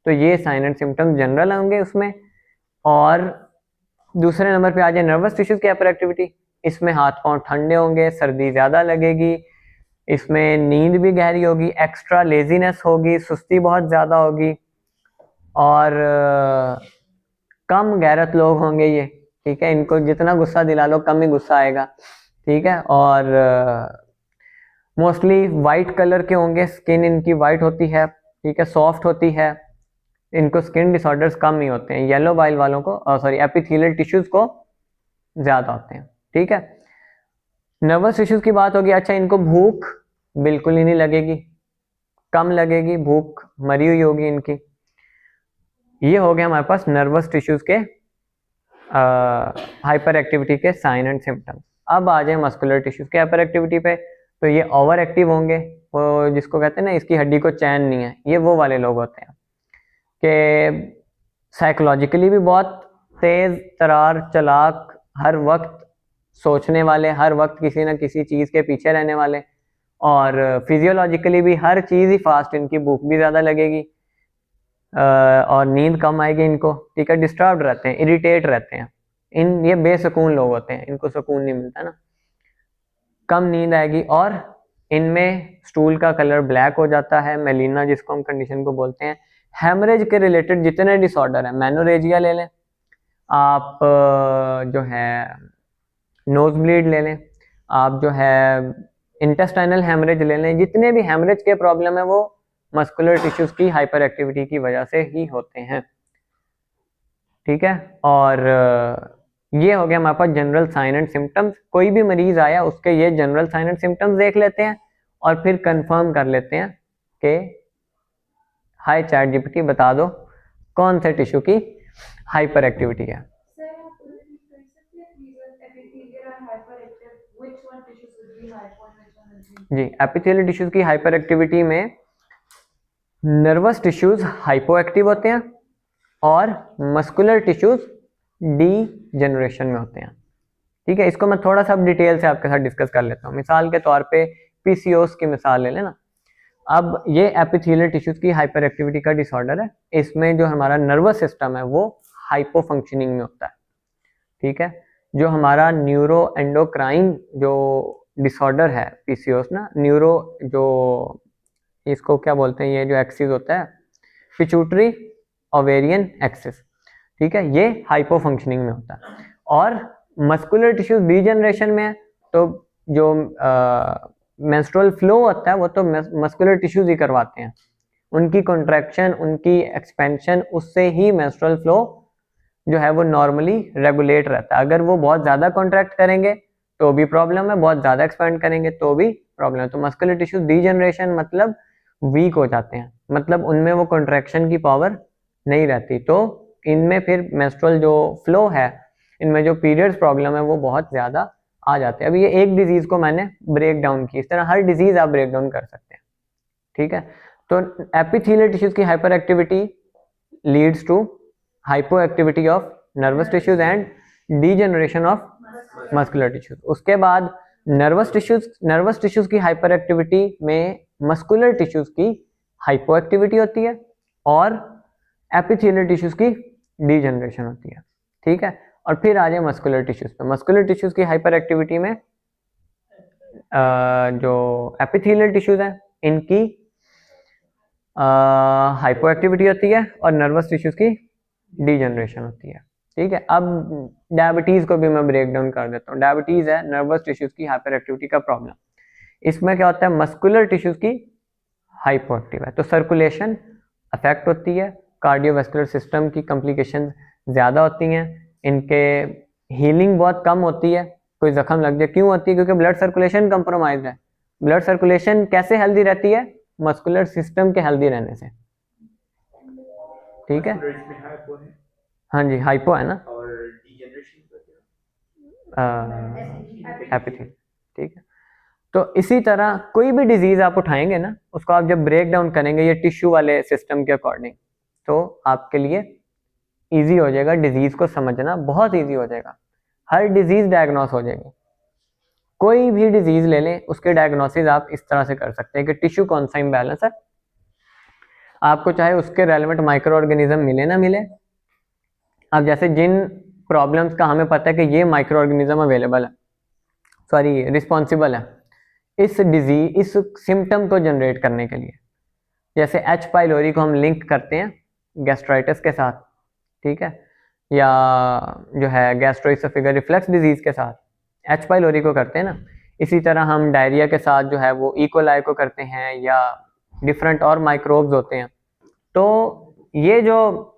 तो ये साइन एंड सिम्टम्स जनरल होंगे उसमें। और दूसरे नंबर पे आ जाए नर्वस टिश्यूज़ की हाइपर एक्टिविटी, इसमें हाथ पांव ठंडे होंगे, सर्दी ज़्यादा लगेगी, इसमें नींद भी गहरी होगी, एक्स्ट्रा लेजीनेस होगी, सुस्ती बहुत ज़्यादा होगी, और कम गैरत लोग होंगे ये, ठीक है, इनको जितना गुस्सा दिला लो कम ही गुस्सा आएगा, ठीक है, और मोस्टली वाइट कलर के होंगे, स्किन इनकी वाइट होती है, ठीक है, सॉफ्ट होती है, इनको स्किन डिसऑर्डर्स कम ही होते हैं, येलो बाइल वालों को सॉरी एपिथेलियल टिश्यूज़ को ज़्यादा होते हैं, ठीक है। नर्वस टिश्यूज़ की बात होगी, अच्छा इनको भूख बिल्कुल ही नहीं लगेगी, कम लगेगी, भूख मरी हुई होगी इनकी। ये हो गया हमारे पास नर्वस टिश्यूज़ के हाइपर एक्टिविटी के साइन एंड सिम्टम्स। अब आ जाए मस्कुलर टिश्यूज़ के हाइपर एक्टिविटी पे, तो ये ओवर एक्टिव होंगे, वो जिसको कहते हैं ना इसकी हड्डी को चैन नहीं है, ये वो वाले लोग होते हैं कि साइकोलॉजिकली भी बहुत तेज़ तरार, चालाक, हर वक्त सोचने वाले, हर वक्त किसी ना किसी चीज़ के पीछे रहने वाले, और फिजियोलॉजिकली भी हर चीज़ ही फास्ट, इनकी भूख भी ज़्यादा लगेगी और नींद कम आएगी इनको, ठीक है, डिस्टर्ब रहते हैं, इरिटेट रहते हैं, ये बेसुकून लोग होते हैं, इनको सुकून नहीं मिलता ना, कम नींद आएगी, और इनमें स्टूल का कलर ब्लैक हो जाता है, मेलिना जिसको हम कंडीशन को बोलते हैं। हेमरेज के रिलेटेड जितने डिसऑर्डर हैं, मेनोरेजिया ले लें आप, जो है नोज ब्लीड ले लें आप, जो है इंटेस्टाइनल हेमरेज ले लें, जितने भी हेमरेज के प्रॉब्लम है वो मस्कुलर टिश्यूज की हाइपर एक्टिविटी की वजह से ही होते हैं। ठीक है, और ये हो गया हमारे पास जनरल साइन एंड सिम्टम्स। कोई भी मरीज आया उसके ये जनरल साइन एंड सिम्टम्स देख लेते हैं और फिर कंफर्म कर लेते हैं कि हाय चैट जीपीटी बता दो कौन से टिश्यू की हाइपर एक्टिविटी है। Sir, आप repeat कर सकते हैं please? Epithelial और hyperactive, which one tissues will be hypo and which one will be? जी, एपिथेलियल टिश्यूज की हाइपर एक्टिविटी में नर्वस टिश्यूज हाइपो एक्टिव होते हैं और मस्कुलर टिश्यूज डी जनरेशन में होते हैं। ठीक है, इसको मैं थोड़ा सा डिटेल से आपके साथ डिस्कस कर लेता हूँ। मिसाल के तौर पे पीसीओएस की मिसाल ले लेना। अब ये एपिथेलियल टिश्यूज की हाइपर एक्टिविटी का डिसऑर्डर है, इसमें जो हमारा नर्वस सिस्टम है वो हाइपो फंक्शनिंग में होता है। ठीक है, जो हमारा न्यूरो एंडोक्राइन जो डिसऑर्डर है पीसीओएस ना, न्यूरो जो इसको क्या बोलते हैं, ये जो एक्सिस होता है पिट्यूटरी ओवेरियन एक्सिस, ठीक है, ये हाइपो फंक्शनिंग में होता है। और मस्कुलर टिश्यूज डीजनरेशन में है, तो जो मेंस्ट्रुअल फ्लो होता है वो तो मस्कुलर टिश्यूज ही करवाते हैं, उनकी कॉन्ट्रैक्शन उनकी एक्सपेंशन उससे ही मेंस्ट्रुअल फ्लो जो है वो नॉर्मली रेगुलेट रहता है। अगर वो बहुत ज़्यादा कॉन्ट्रैक्ट करेंगे तो भी प्रॉब्लम है, बहुत ज़्यादा एक्सपेंड करेंगे तो भी प्रॉब्लम है। तो मस्कुलर टिश्यूज डीजनरेशन मतलब वीक हो जाते हैं, मतलब उनमें वो कॉन्ट्रैक्शन की पावर नहीं रहती, तो इनमें फिर मेंस्ट्रुअल जो फ्लो है, इनमें जो पीरियड्स प्रॉब्लम है वो बहुत ज़्यादा आ जाते हैं। अभी ये एक डिजीज़ को मैंने ब्रेक डाउन की, इस तरह हर डिजीज़ आप ब्रेक डाउन कर सकते हैं। ठीक है, तो एपिथेलियल टिश्यूज की hyper activity leads to hypo activity of nervous tissues and degeneration of muscular tissues. उसके बाद नर्वस टिश्यूज की हाइपर एक्टिविटी में मस्कुलर टिश्यूज की हाइपो एक्टिविटी होती है और एपिथेलियल टिश्यूज की डीजनरेशन होती है। ठीक है, और फिर आ जाए मस्कुलर टिश्यूज पे। मस्कुलर टिश्यूज की हाइपर एक्टिविटी में जो एपिथेलियल टिश्यूज हैं इनकी हाइपो एक्टिविटी होती है और नर्वस टिश्यूज की डीजनरेशन होती है। ठीक है, अब डायबिटीज़ को भी मैं ब्रेक डाउन कर देता हूँ। डायबिटीज़ है नर्वस टिश्यूज की हाइपर एक्टिविटी का प्रॉब्लम। इसमें क्या होता है, मस्कुलर टिश्यूज की हाइपो एक्टिव है तो सर्कुलेशन अफेक्ट होती है, कार्डियोवैस्कुलर सिस्टम की कॉम्प्लिकेशन ज़्यादा होती हैं, इनके हीलिंग बहुत कम होती है, कोई जख्म लग जाए क्यों होती है, क्योंकि ब्लड सर्कुलेशन कंप्रोमाइज है। ब्लड सर्कुलेशन कैसे हेल्दी रहती है, मस्कुलर सिस्टम के हेल्दी रहने से। ठीक है, हाँ जी हाइपो है ना, और डीजनरेशन एपिथेलियल। ठीक है, तो इसी तरह कोई भी डिजीज आप उठाएंगे ना, उसको आप जब ब्रेक डाउन करेंगे ये टिश्यू वाले सिस्टम के अकॉर्डिंग, तो आपके लिए इजी हो जाएगा, डिजीज को समझना बहुत इजी हो जाएगा, हर डिजीज डायग्नोस हो जाएगी। कोई भी डिजीज ले लें उसके डायग्नोसिस आप इस तरह से कर सकते हैं कि टिश्यू कौन सा इम्बैलेंस है, आपको चाहे उसके रेलेवेंट माइक्रो ऑर्गेनिज्म मिले ना मिले। अब जैसे जिन प्रॉब्लम्स का हमें पता है कि ये माइक्रो ऑर्गेनिज्म अवेलेबल है, सॉरी रिस्पॉन्सिबल है इस डिजीज इस सिम्टम को जनरेट करने के लिए, जैसे एच पाइलोरी को हम लिंक करते हैं गैस्ट्राइटिस के साथ, ठीक है, या जो है गैस्ट्रोइसोफेगल रिफ्लक्स डिजीज के साथ एच पाइलोरी को करते हैं ना। इसी तरह हम डायरिया के साथ जो है वो इकोलाई को करते हैं, या डिफरेंट और माइक्रोब्स होते हैं। तो ये जो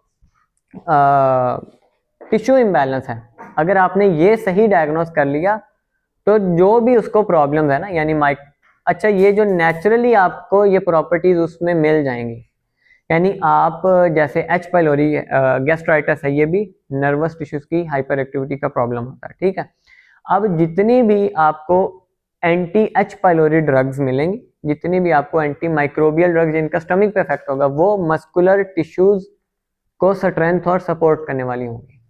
टिश्यू इम्बैलेंस है, अगर आपने ये सही डायग्नोस कर लिया तो जो भी उसको प्रॉब्लम है ना, यानी अच्छा ये जो नेचुरली आपको ये प्रॉपर्टीज उसमें मिल जाएंगी, यानी आप जैसे एच पाइलोरी गैस्ट्राइटिस है, ये भी नर्वस टिश्यूज की हाइपर एक्टिविटी का प्रॉब्लम होता है। ठीक है, अब जितनी भी आपको एंटी एच पाइलोरी ड्रग्स मिलेंगी, जितनी भी आपको एंटी माइक्रोबियल ड्रग्स जिनका स्टमक पे इफेक्ट होगा, वो मस्कुलर टिश्यूज को स्ट्रेंथ और सपोर्ट करने वाली होंगी।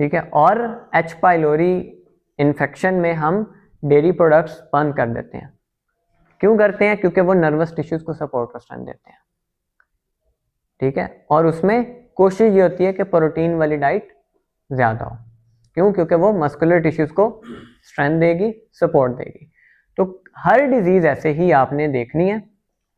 ठीक है, और एच पाइलोरी इन्फेक्शन में हम डेयरी प्रोडक्ट्स बंद कर देते हैं। क्यों करते हैं, क्योंकि वो नर्वस टिश्यूज को सपोर्ट और स्ट्रेंथ देते हैं। ठीक है, और उसमें कोशिश ये होती है कि प्रोटीन वाली डाइट ज़्यादा हो। क्यों? क्योंकि वो मस्कुलर टिश्यूज़ को स्ट्रेंथ देगी, सपोर्ट देगी। तो हर डिजीज़ ऐसे ही आपने देखनी है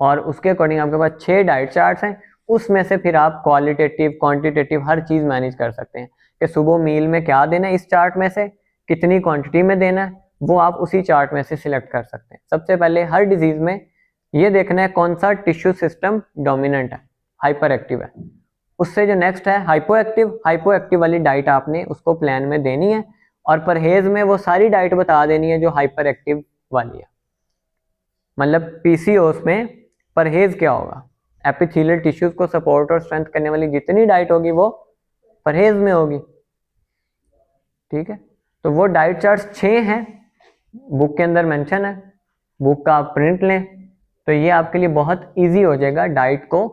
और उसके अकॉर्डिंग आपके पास 6 डाइट चार्ट्स हैं, उसमें से फिर आप क्वालिटेटिव क्वांटिटेटिव हर चीज़ मैनेज कर सकते हैं कि सुबह मील में क्या देना है, इस चार्ट में से कितनी क्वांटिटी में देना है, वो आप उसी चार्ट में से सिलेक्ट कर सकते हैं। सबसे पहले हर डिजीज़ में ये देखना है कौन सा टिश्यू सिस्टम डोमिनेंट है, हाइपर एक्टिव है। उससे जो नेक्स्ट है हाइपो एक्टिव वाली डाइट आपने उसको प्लान में देनी है, और परहेज में वो सारी डाइट बता देनी है जो हाइपर एक्टिव वाली है। मतलब पीसीओएस में परहेज क्या होगा, एपिथेलियल टिश्यूज को सपोर्ट और स्ट्रेंथ करने वाली जितनी डाइट होगी वो परहेज में होगी। ठीक है, तो वो डाइट चार्ट्स 6 हैं, बुक के अंदर मेंशन है, बुक का आप प्रिंट लें तो ये आपके लिए बहुत इजी हो जाएगा डाइट को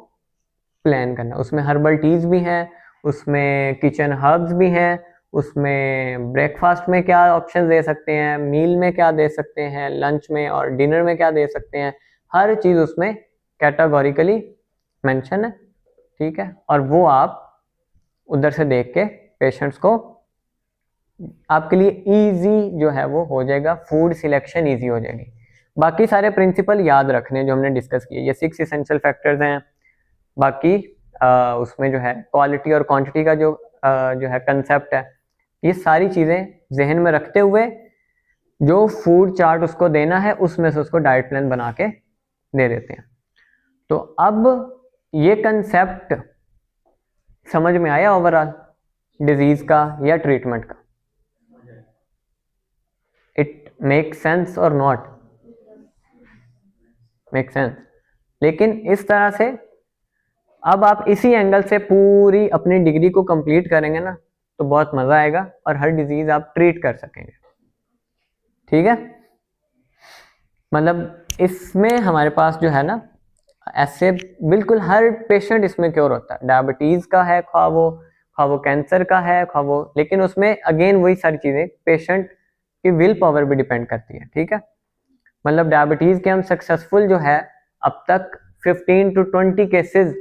प्लान करना। उसमें हर्बल टीज भी हैं, उसमें किचन हर्ब्स भी हैं, उसमें ब्रेकफास्ट में क्या ऑप्शन दे सकते हैं, मील में क्या दे सकते हैं, लंच में और डिनर में क्या दे सकते हैं, हर चीज़ उसमें कैटेगोरिकली मेंशन है। ठीक है, और वो आप उधर से देख के पेशेंट्स को आपके लिए इजी जो है वो हो जाएगा, फूड सिलेक्शन इजी हो जाएगी। बाकी सारे प्रिंसिपल याद रखने जो हमने डिस्कस किए, ये 6 इसेंशियल फैक्टर्स हैं। बाकी उसमें जो है क्वालिटी और क्वांटिटी का जो है कंसेप्ट है, ये सारी चीज़ें जहन में रखते हुए जो फूड चार्ट उसको देना है उसमें से उसको डाइट प्लान बना के दे देते हैं। तो अब ये कंसेप्ट समझ में आया ओवरऑल डिजीज का या ट्रीटमेंट का? इट मेक सेंस और नॉट मेक सेंस? लेकिन इस तरह से अब आप इसी एंगल से पूरी अपनी डिग्री को कंप्लीट करेंगे ना तो बहुत मज़ा आएगा और हर डिजीज आप ट्रीट कर सकेंगे। ठीक है, मतलब इसमें हमारे पास जो है ना ऐसे बिल्कुल हर पेशेंट इसमें क्योर होता है। डायबिटीज़ का है, खा वो कैंसर का है, खा वो, लेकिन उसमें अगेन वही सारी चीज़ें पेशेंट की विल पावर भी डिपेंड करती है। ठीक है, मतलब डायबिटीज़ के हम सक्सेसफुल जो है अब तक 15 to 20 cases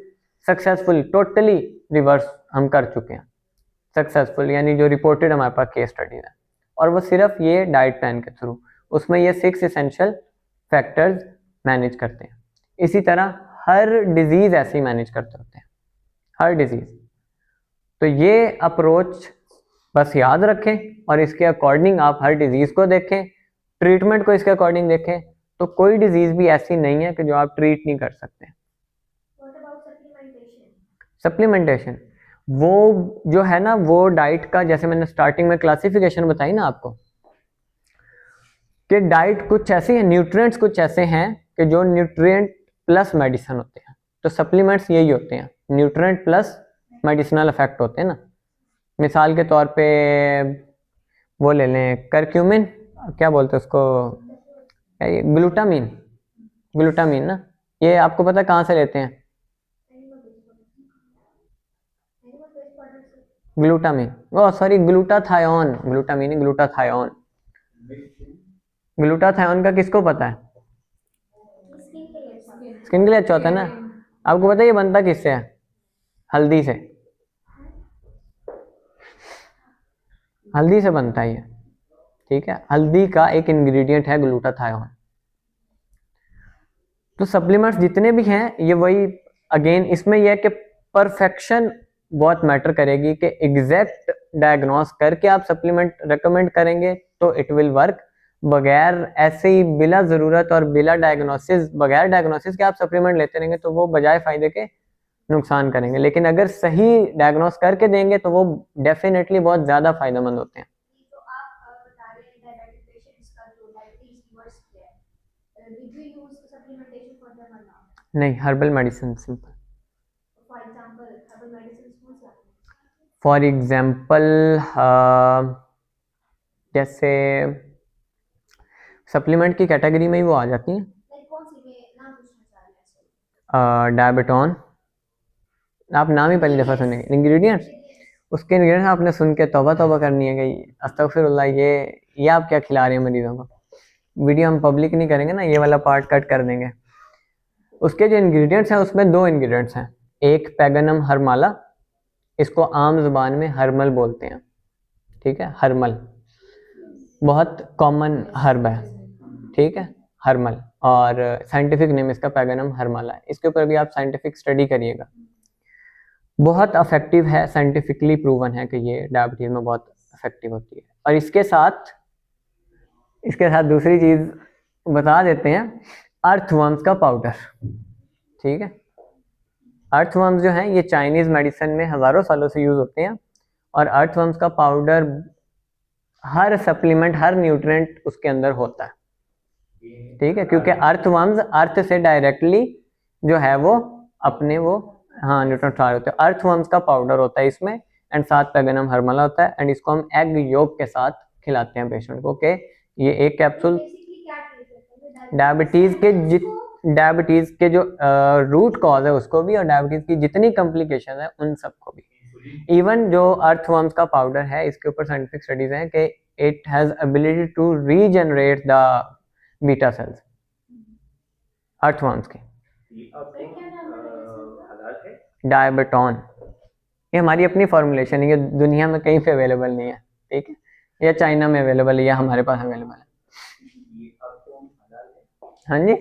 successful totally reverse हम कर चुके हैं, सक्सेसफुल यानी जो रिपोर्टेड हमारे पास केस स्टडीज है, और वो सिर्फ ये डाइट प्लान के थ्रू, उसमें ये 6 इसेंशियल फैक्टर्स मैनेज करते हैं। इसी तरह हर डिजीज़ ऐसे ही मैनेज करते होते हैं, हर डिजीज़। तो ये अप्रोच बस याद रखें और इसके अकॉर्डिंग आप हर डिजीज़ को देखें, ट्रीटमेंट को इसके अकॉर्डिंग देखें, तो कोई डिजीज़ भी ऐसी नहीं है कि जो आप ट्रीट नहीं कर सकते। सप्लीमेंटेशन वो जो है ना, वो डाइट का, जैसे मैंने स्टार्टिंग में क्लासिफिकेशन बताई ना आपको कि डाइट कुछ ऐसी है, न्यूट्रिएंट्स कुछ ऐसे हैं कि जो न्यूट्रिएंट प्लस मेडिसिन होते हैं। तो सप्लीमेंट्स यही होते हैं, न्यूट्रिएंट प्लस मेडिसिनल इफेक्ट होते हैं ना। मिसाल के तौर पे वो ले लें करक्यूमिन, क्या बोलते हैं उसको, ग्लूटामीन ना, ये आपको पता है कहाँ से लेते हैं? Glutamine, oh sorry glutathione, glutamine glutathione. Glutathione का किसको पता है? स्किन के लिए अच्छा होता है ना। आपको पता है ये बनता किससे है? हल्दी से, हल्दी से बनता है ये। ठीक है, हल्दी का एक इंग्रेडिएंट है ग्लूटाथायोन। तो सप्लीमेंट्स जितने भी हैं ये वही, अगेन इसमें यह है कि परफेक्शन बहुत मैटर करेगी कि एग्जैक्ट डायग्नोस करके आप सप्लीमेंट रेकमेंड करेंगे तो इट विल वर्क। बगैर ऐसे ही बिला ज़रूरत और बिला डायग्नोसिस, बगैर डायग्नोसिस के आप सप्लीमेंट लेते रहेंगे तो वो बजाय फ़ायदे के नुकसान करेंगे। लेकिन अगर सही डायग्नोस करके देंगे तो वो डेफिनेटली बहुत ज़्यादा फायदेमंद होते हैं। तो आप बता रहे हैं डायबिटिक पेशेंट्स का जो डायबिटीज रिवर्स किया है, did you use supplementation for them और नॉट? नहीं, herbal medicine simple. For example herbal medicine कौन सा? फॉर एग्जांपल जैसे सप्लीमेंट की कैटेगरी में ही वो आ जाती हैं। लाइक कौन सी, मैं नाम पूछना चाह रही हूं। डायबिटॉन, आप नाम ही पहली दफ़ा सुनेंगे। इंग्रेडिएंट्स, उसके इंग्रेडिएंट्स आपने सुन के तौबा तौबा करनी है कि अस्तगफिरुल्लाह, ये आप क्या खिला रहे हैं मरीजों को। वीडियो हम पब्लिक नहीं करेंगे ना, ये वाला पार्ट कट कर देंगे। उसके जो इंग्रेडिएंट्स हैं उसमें 2 इंग्रेडिएंट्स हैं, एक पैगनम हरमाला, इसको आम जुबान में हरमल बोलते हैं, ठीक है, हर्मल बहुत कॉमन हर्ब है, ठीक है, हर्मल, और साइंटिफिक नेम इसका पैगनम हर्मला है। इसके ऊपर भी आप साइंटिफिक स्टडी करिएगा, बहुत अफेक्टिव है, साइंटिफिकली प्रूवन है कि ये डायबिटीज में बहुत अफेक्टिव होती है। और इसके साथ दूसरी चीज बता देते हैं, अर्थवर्म्स का पाउडर, ठीक है। अर्थवर्म्स जो हैं ये चाइनीज मेडिसिन में हजारों सालों से यूज होते हैं, और अर्थवर्म्स का पाउडर हर सप्लीमेंट, हर न्यूट्रिएंट उसके अंदर होता है, ठीक है, क्योंकि अर्थवर्म्स अर्थ से डायरेक्टली जो है वो अपने वो हाँ न्यूट्रिएंट्स आ होते हैं। अर्थवर्म्स का पाउडर होता है इसमें, एंड साथ पैगनम हर्मला होता है, एंड इसको हम एग योक के साथ खिलाते हैं पेशेंट को। ओके, ये एक कैप्सूल डायबिटीज के जो रूट कॉज है उसको भी, और डायबिटीज की जितनी कॉम्प्लिकेशन है उन सबको भी। इवन जो अर्थवर्म्स का पाउडर है इसके ऊपर साइंटिफिक स्टडीज हैं कि it has ability to regenerate the beta cells, earthworms की। डायबिटॉन, ये हमारी अपनी फॉर्मुलेशन है, ये दुनिया में कहीं पे अवेलेबल नहीं है, ठीक है, या चाइना में अवेलेबल है या हमारे पास अवेलेबल है। हाँ जी,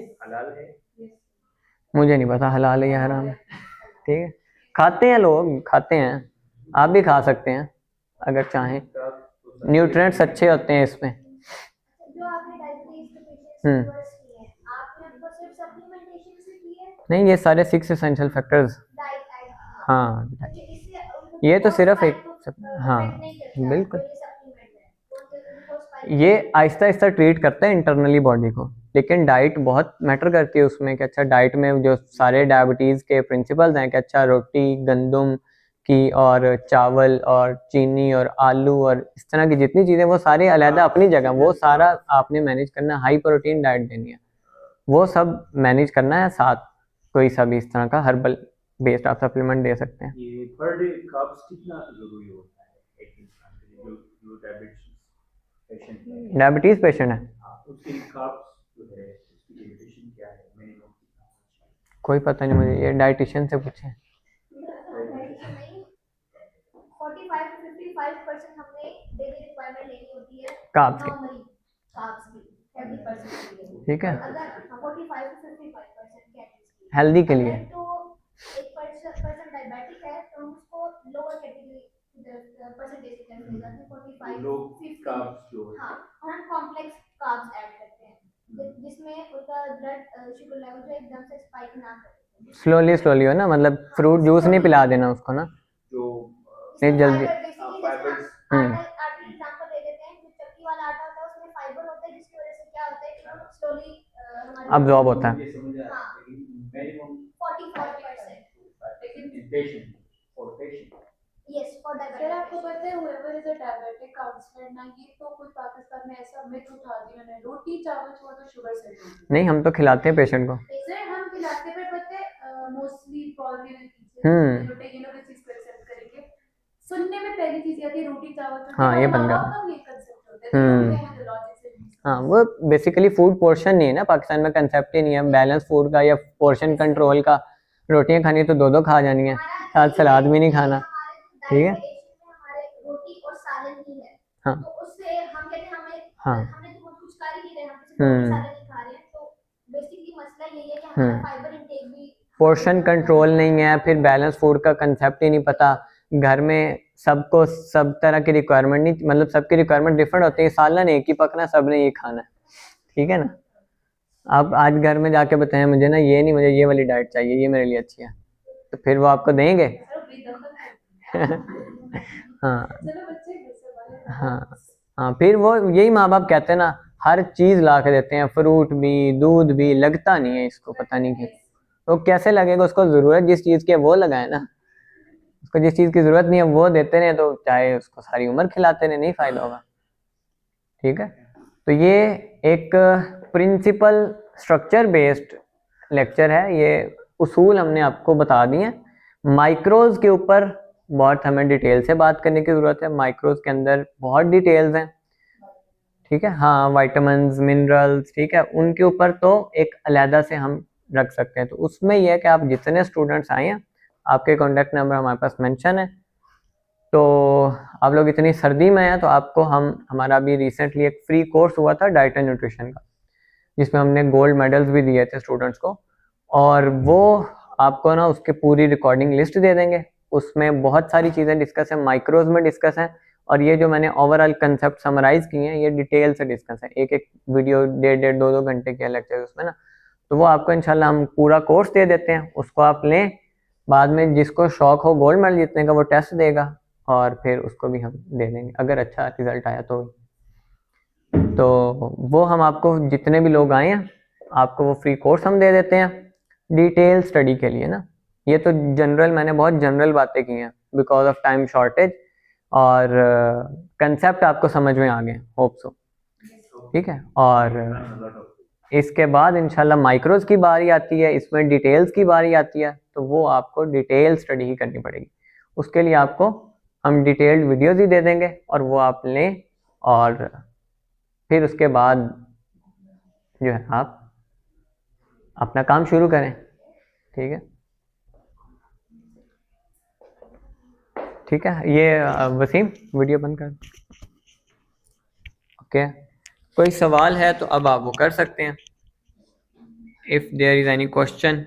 मुझे नहीं पता हलाल है या हराम है, ठीक है, खाते हैं लोग, खाते हैं, आप भी खा सकते हैं अगर चाहें, न्यूट्रिएंट्स अच्छे होते हैं इसमें। जो आपने डायबिटीज के पेशेंट्स को किए हैं, आपने उनको सिर्फ सप्लीमेंटेशन से किए हैं? नहीं, ये सारे 6 एसेंशियल फैक्टर्स, हाँ, ये तो सिर्फ एक, हाँ बिल्कुल, ये आहिस्ता आहिस्ता ट्रीट करता है इंटरनली बॉडी को, लेकिन डाइट बहुत मैटर करती है उसमें कि अच्छा डाइट में जो सारे डायबिटीज़ के प्रिंसिपल्स हैं कि अच्छा रोटी गंदम की और चावल और चीनी और आलू और इस तरह की जितनी चीज़ें वो सारी अलहदा अपनी जगह, वो सारा आपने मैनेज करना, हाई प्रोटीन डाइट देनी है, वो सब मैनेज करना है, साथ कोई सा भी इस तरह का हर्बल बेस्ड आप सप्लीमेंट दे सकते हैं। ये पर डे कार्ब्स कितना जरूरी होता है एक इंसान के लिए जो डायबिटीज पेशेंट है? उसके कार्ब्स जो है उसकी लिमिटेशन क्या है, मिनिमम कितना? कोई पता नहीं मुझे, ये डाइटिशियन से पूछें। 45 to 55% हमने डेली रिक्वायरमेंट लेनी होती है कार्ब्स की, कार्ब्स की हेल्दी पर्सन के लिए, ठीक है, अगर 45 to 55% कैलोरीज हेल्दी के लिए, तो एक पर्सन डायबिटिक है तो हम उसको लोअर कैटेगरी परसेंटेज के अंदर ले जाते हैं, 45 लो 50 कार्ब्स जो है, हाँ, और हम कॉम्प्लेक्स कार्ब्स ऐड करते हैं जिसमें उनका ब्लड शुगर लेवल जो एकदम से स्पाइक ना करे, स्लोली हो ना, मतलब फ्रूट जूस नहीं पिला देना उसको ना, जो नहीं जल्दी, फाइबर्स, आटे एग्जांपल दे देते हैं, जो चक्की वाला आटा होता है उसमें फाइबर होता है जिसकी वजह से क्या होता है कि स्लोली अब्जॉर्ब होता है। मुझे समझ आ रहा है, लेकिन मिनिमम 45%, लेकिन patient for patient yes for sir आपको डायबिटिक। पता है whoever is a diabetic counselor ना, ये तो कुछ पाकिस्तान में ऐसा मिथ उठा दिया उन्होंने, रोटी चावल छोड़ तो शुगर से होगी। नहीं, हम तो खिलाते हैं पेशेंट को। सर हम खिलाते पर पता है मोस्टली प्रॉब्लम है रोटी, ये लोग इस चीज को एक्सेप्ट करेंगे। सुनने में पहली चीज आती है रोटी चावल, तो हाँ, ये बन गया। ये कांसेप्ट होता है, लॉजिक से हाँ, वो बेसिकली फूड पोर्शन नहीं है ना, पाकिस्तान में कंसेप्ट ही नहीं है बैलेंस फूड का या पोर्शन कंट्रोल का। रोटियां खानी तो 2-2 खा जानी है, साथ सलाद भी नहीं खाना, ठीक है, हमारे रोटी और सालन ही है, हाँ, तो उससे हम कहते हैं हाँ, हमने तो कुछ कर ही नहीं रहे, हम सिर्फ रोटी सालन ही खा रहे हैं, तो बेसिकली मसला यही है कि हमारा फाइबर इंटेक भी, पोर्शन कंट्रोल नहीं है, फिर बैलेंस फूड का कंसेप्ट ही नहीं पता, घर में सबको सब तरह की रिक्वायरमेंट नहीं, मतलब सबकी रिक्वायरमेंट डिफरेंट होती है, सालन एक ही पकना, सबने ये खाना है, ठीक है ना। आप आज घर में जाके बताएं मुझे ना ये नहीं, मुझे ये वाली डाइट चाहिए, ये मेरे लिए अच्छी है, तो फिर वो आपको देंगे? हाँ हाँ हाँ, फिर वो यही माँ बाप कहते हैं ना, हर चीज़ ला के देते हैं, फ्रूट भी दूध भी, लगता नहीं है इसको, पता नहीं क्यों, तो कैसे लगेगा, उसको ज़रूरत जिस चीज़ की है वो लगाए ना, उसको जिस चीज़ की ज़रूरत नहीं है वो देते रहे, तो चाहे उसको सारी उम्र खिलाते रहे, नहीं फ़ायदा होगा, ठीक है। तो ये एक प्रिंसिपल स्ट्रक्चर बेस्ड लेक्चर है, ये उसूल हमने आपको बता दिए हैं। माइक्रोज के ऊपर बहुत हमें डिटेल से बात करने की ज़रूरत है, माइक्रोज के अंदर बहुत डिटेल्स हैं, ठीक है, हाँ, वाइटामिन्स मिनरल्स, ठीक है, उनके ऊपर तो एक अलहदा से हम रख सकते हैं। तो उसमें यह है कि आप जितने स्टूडेंट्स आए हैं, आपके कॉन्टैक्ट नंबर हमारे पास मेंशन है, तो आप लोग इतनी सर्दी में हैं तो आपको हमारा अभी रिसेंटली एक फ्री कोर्स हुआ था डाइट एंड न्यूट्रिशन का, जिसमें हमने गोल्ड मेडल्स भी दिए थे स्टूडेंट्स को, और वो आपको ना उसके पूरी रिकॉर्डिंग लिस्ट दे देंगे। उसमें बहुत सारी चीज़ें डिस्कस हैं, माइक्रोज में डिस्कस हैं, और ये जो मैंने ओवरऑल कंसेप्ट समराइज किए हैं ये डिटेल से डिस्कस है। एक एक वीडियो 1.5-2 घंटे के लेक्चर उसमें ना, तो वो आपको इंशाल्लाह हम पूरा कोर्स दे देते हैं, उसको आप लें। बाद में जिसको शौक हो गोल्ड मेडल जीतने का वो टेस्ट देगा और फिर उसको भी हम दे देंगे अगर अच्छा रिजल्ट आया तो वो हम आपको जितने भी लोग आए हैं आपको वो फ्री कोर्स हम दे देते हैं डिटेल स्टडी के लिए ना। ये तो जनरल, मैंने बहुत जनरल बातें की हैं बिकॉज ऑफ टाइम शॉर्टेज, और कंसेप्ट आपको समझ में आ गए होप सो, ठीक है। और इसके बाद इंशाल्लाह माइक्रोज की बारी आती है, इसमें डिटेल्स की बारी आती है, तो वो आपको डिटेल स्टडी ही करनी पड़ेगी। उसके लिए आपको हम डिटेल्ड वीडियोस ही दे देंगे और वो आप लें, और फिर उसके बाद जो है आप अपना काम शुरू करें, ठीक है। ठीक है, ये वसीम वीडियो बंद कर। ओके, कोई सवाल है तो अब आप वो कर सकते हैं, if there is any question.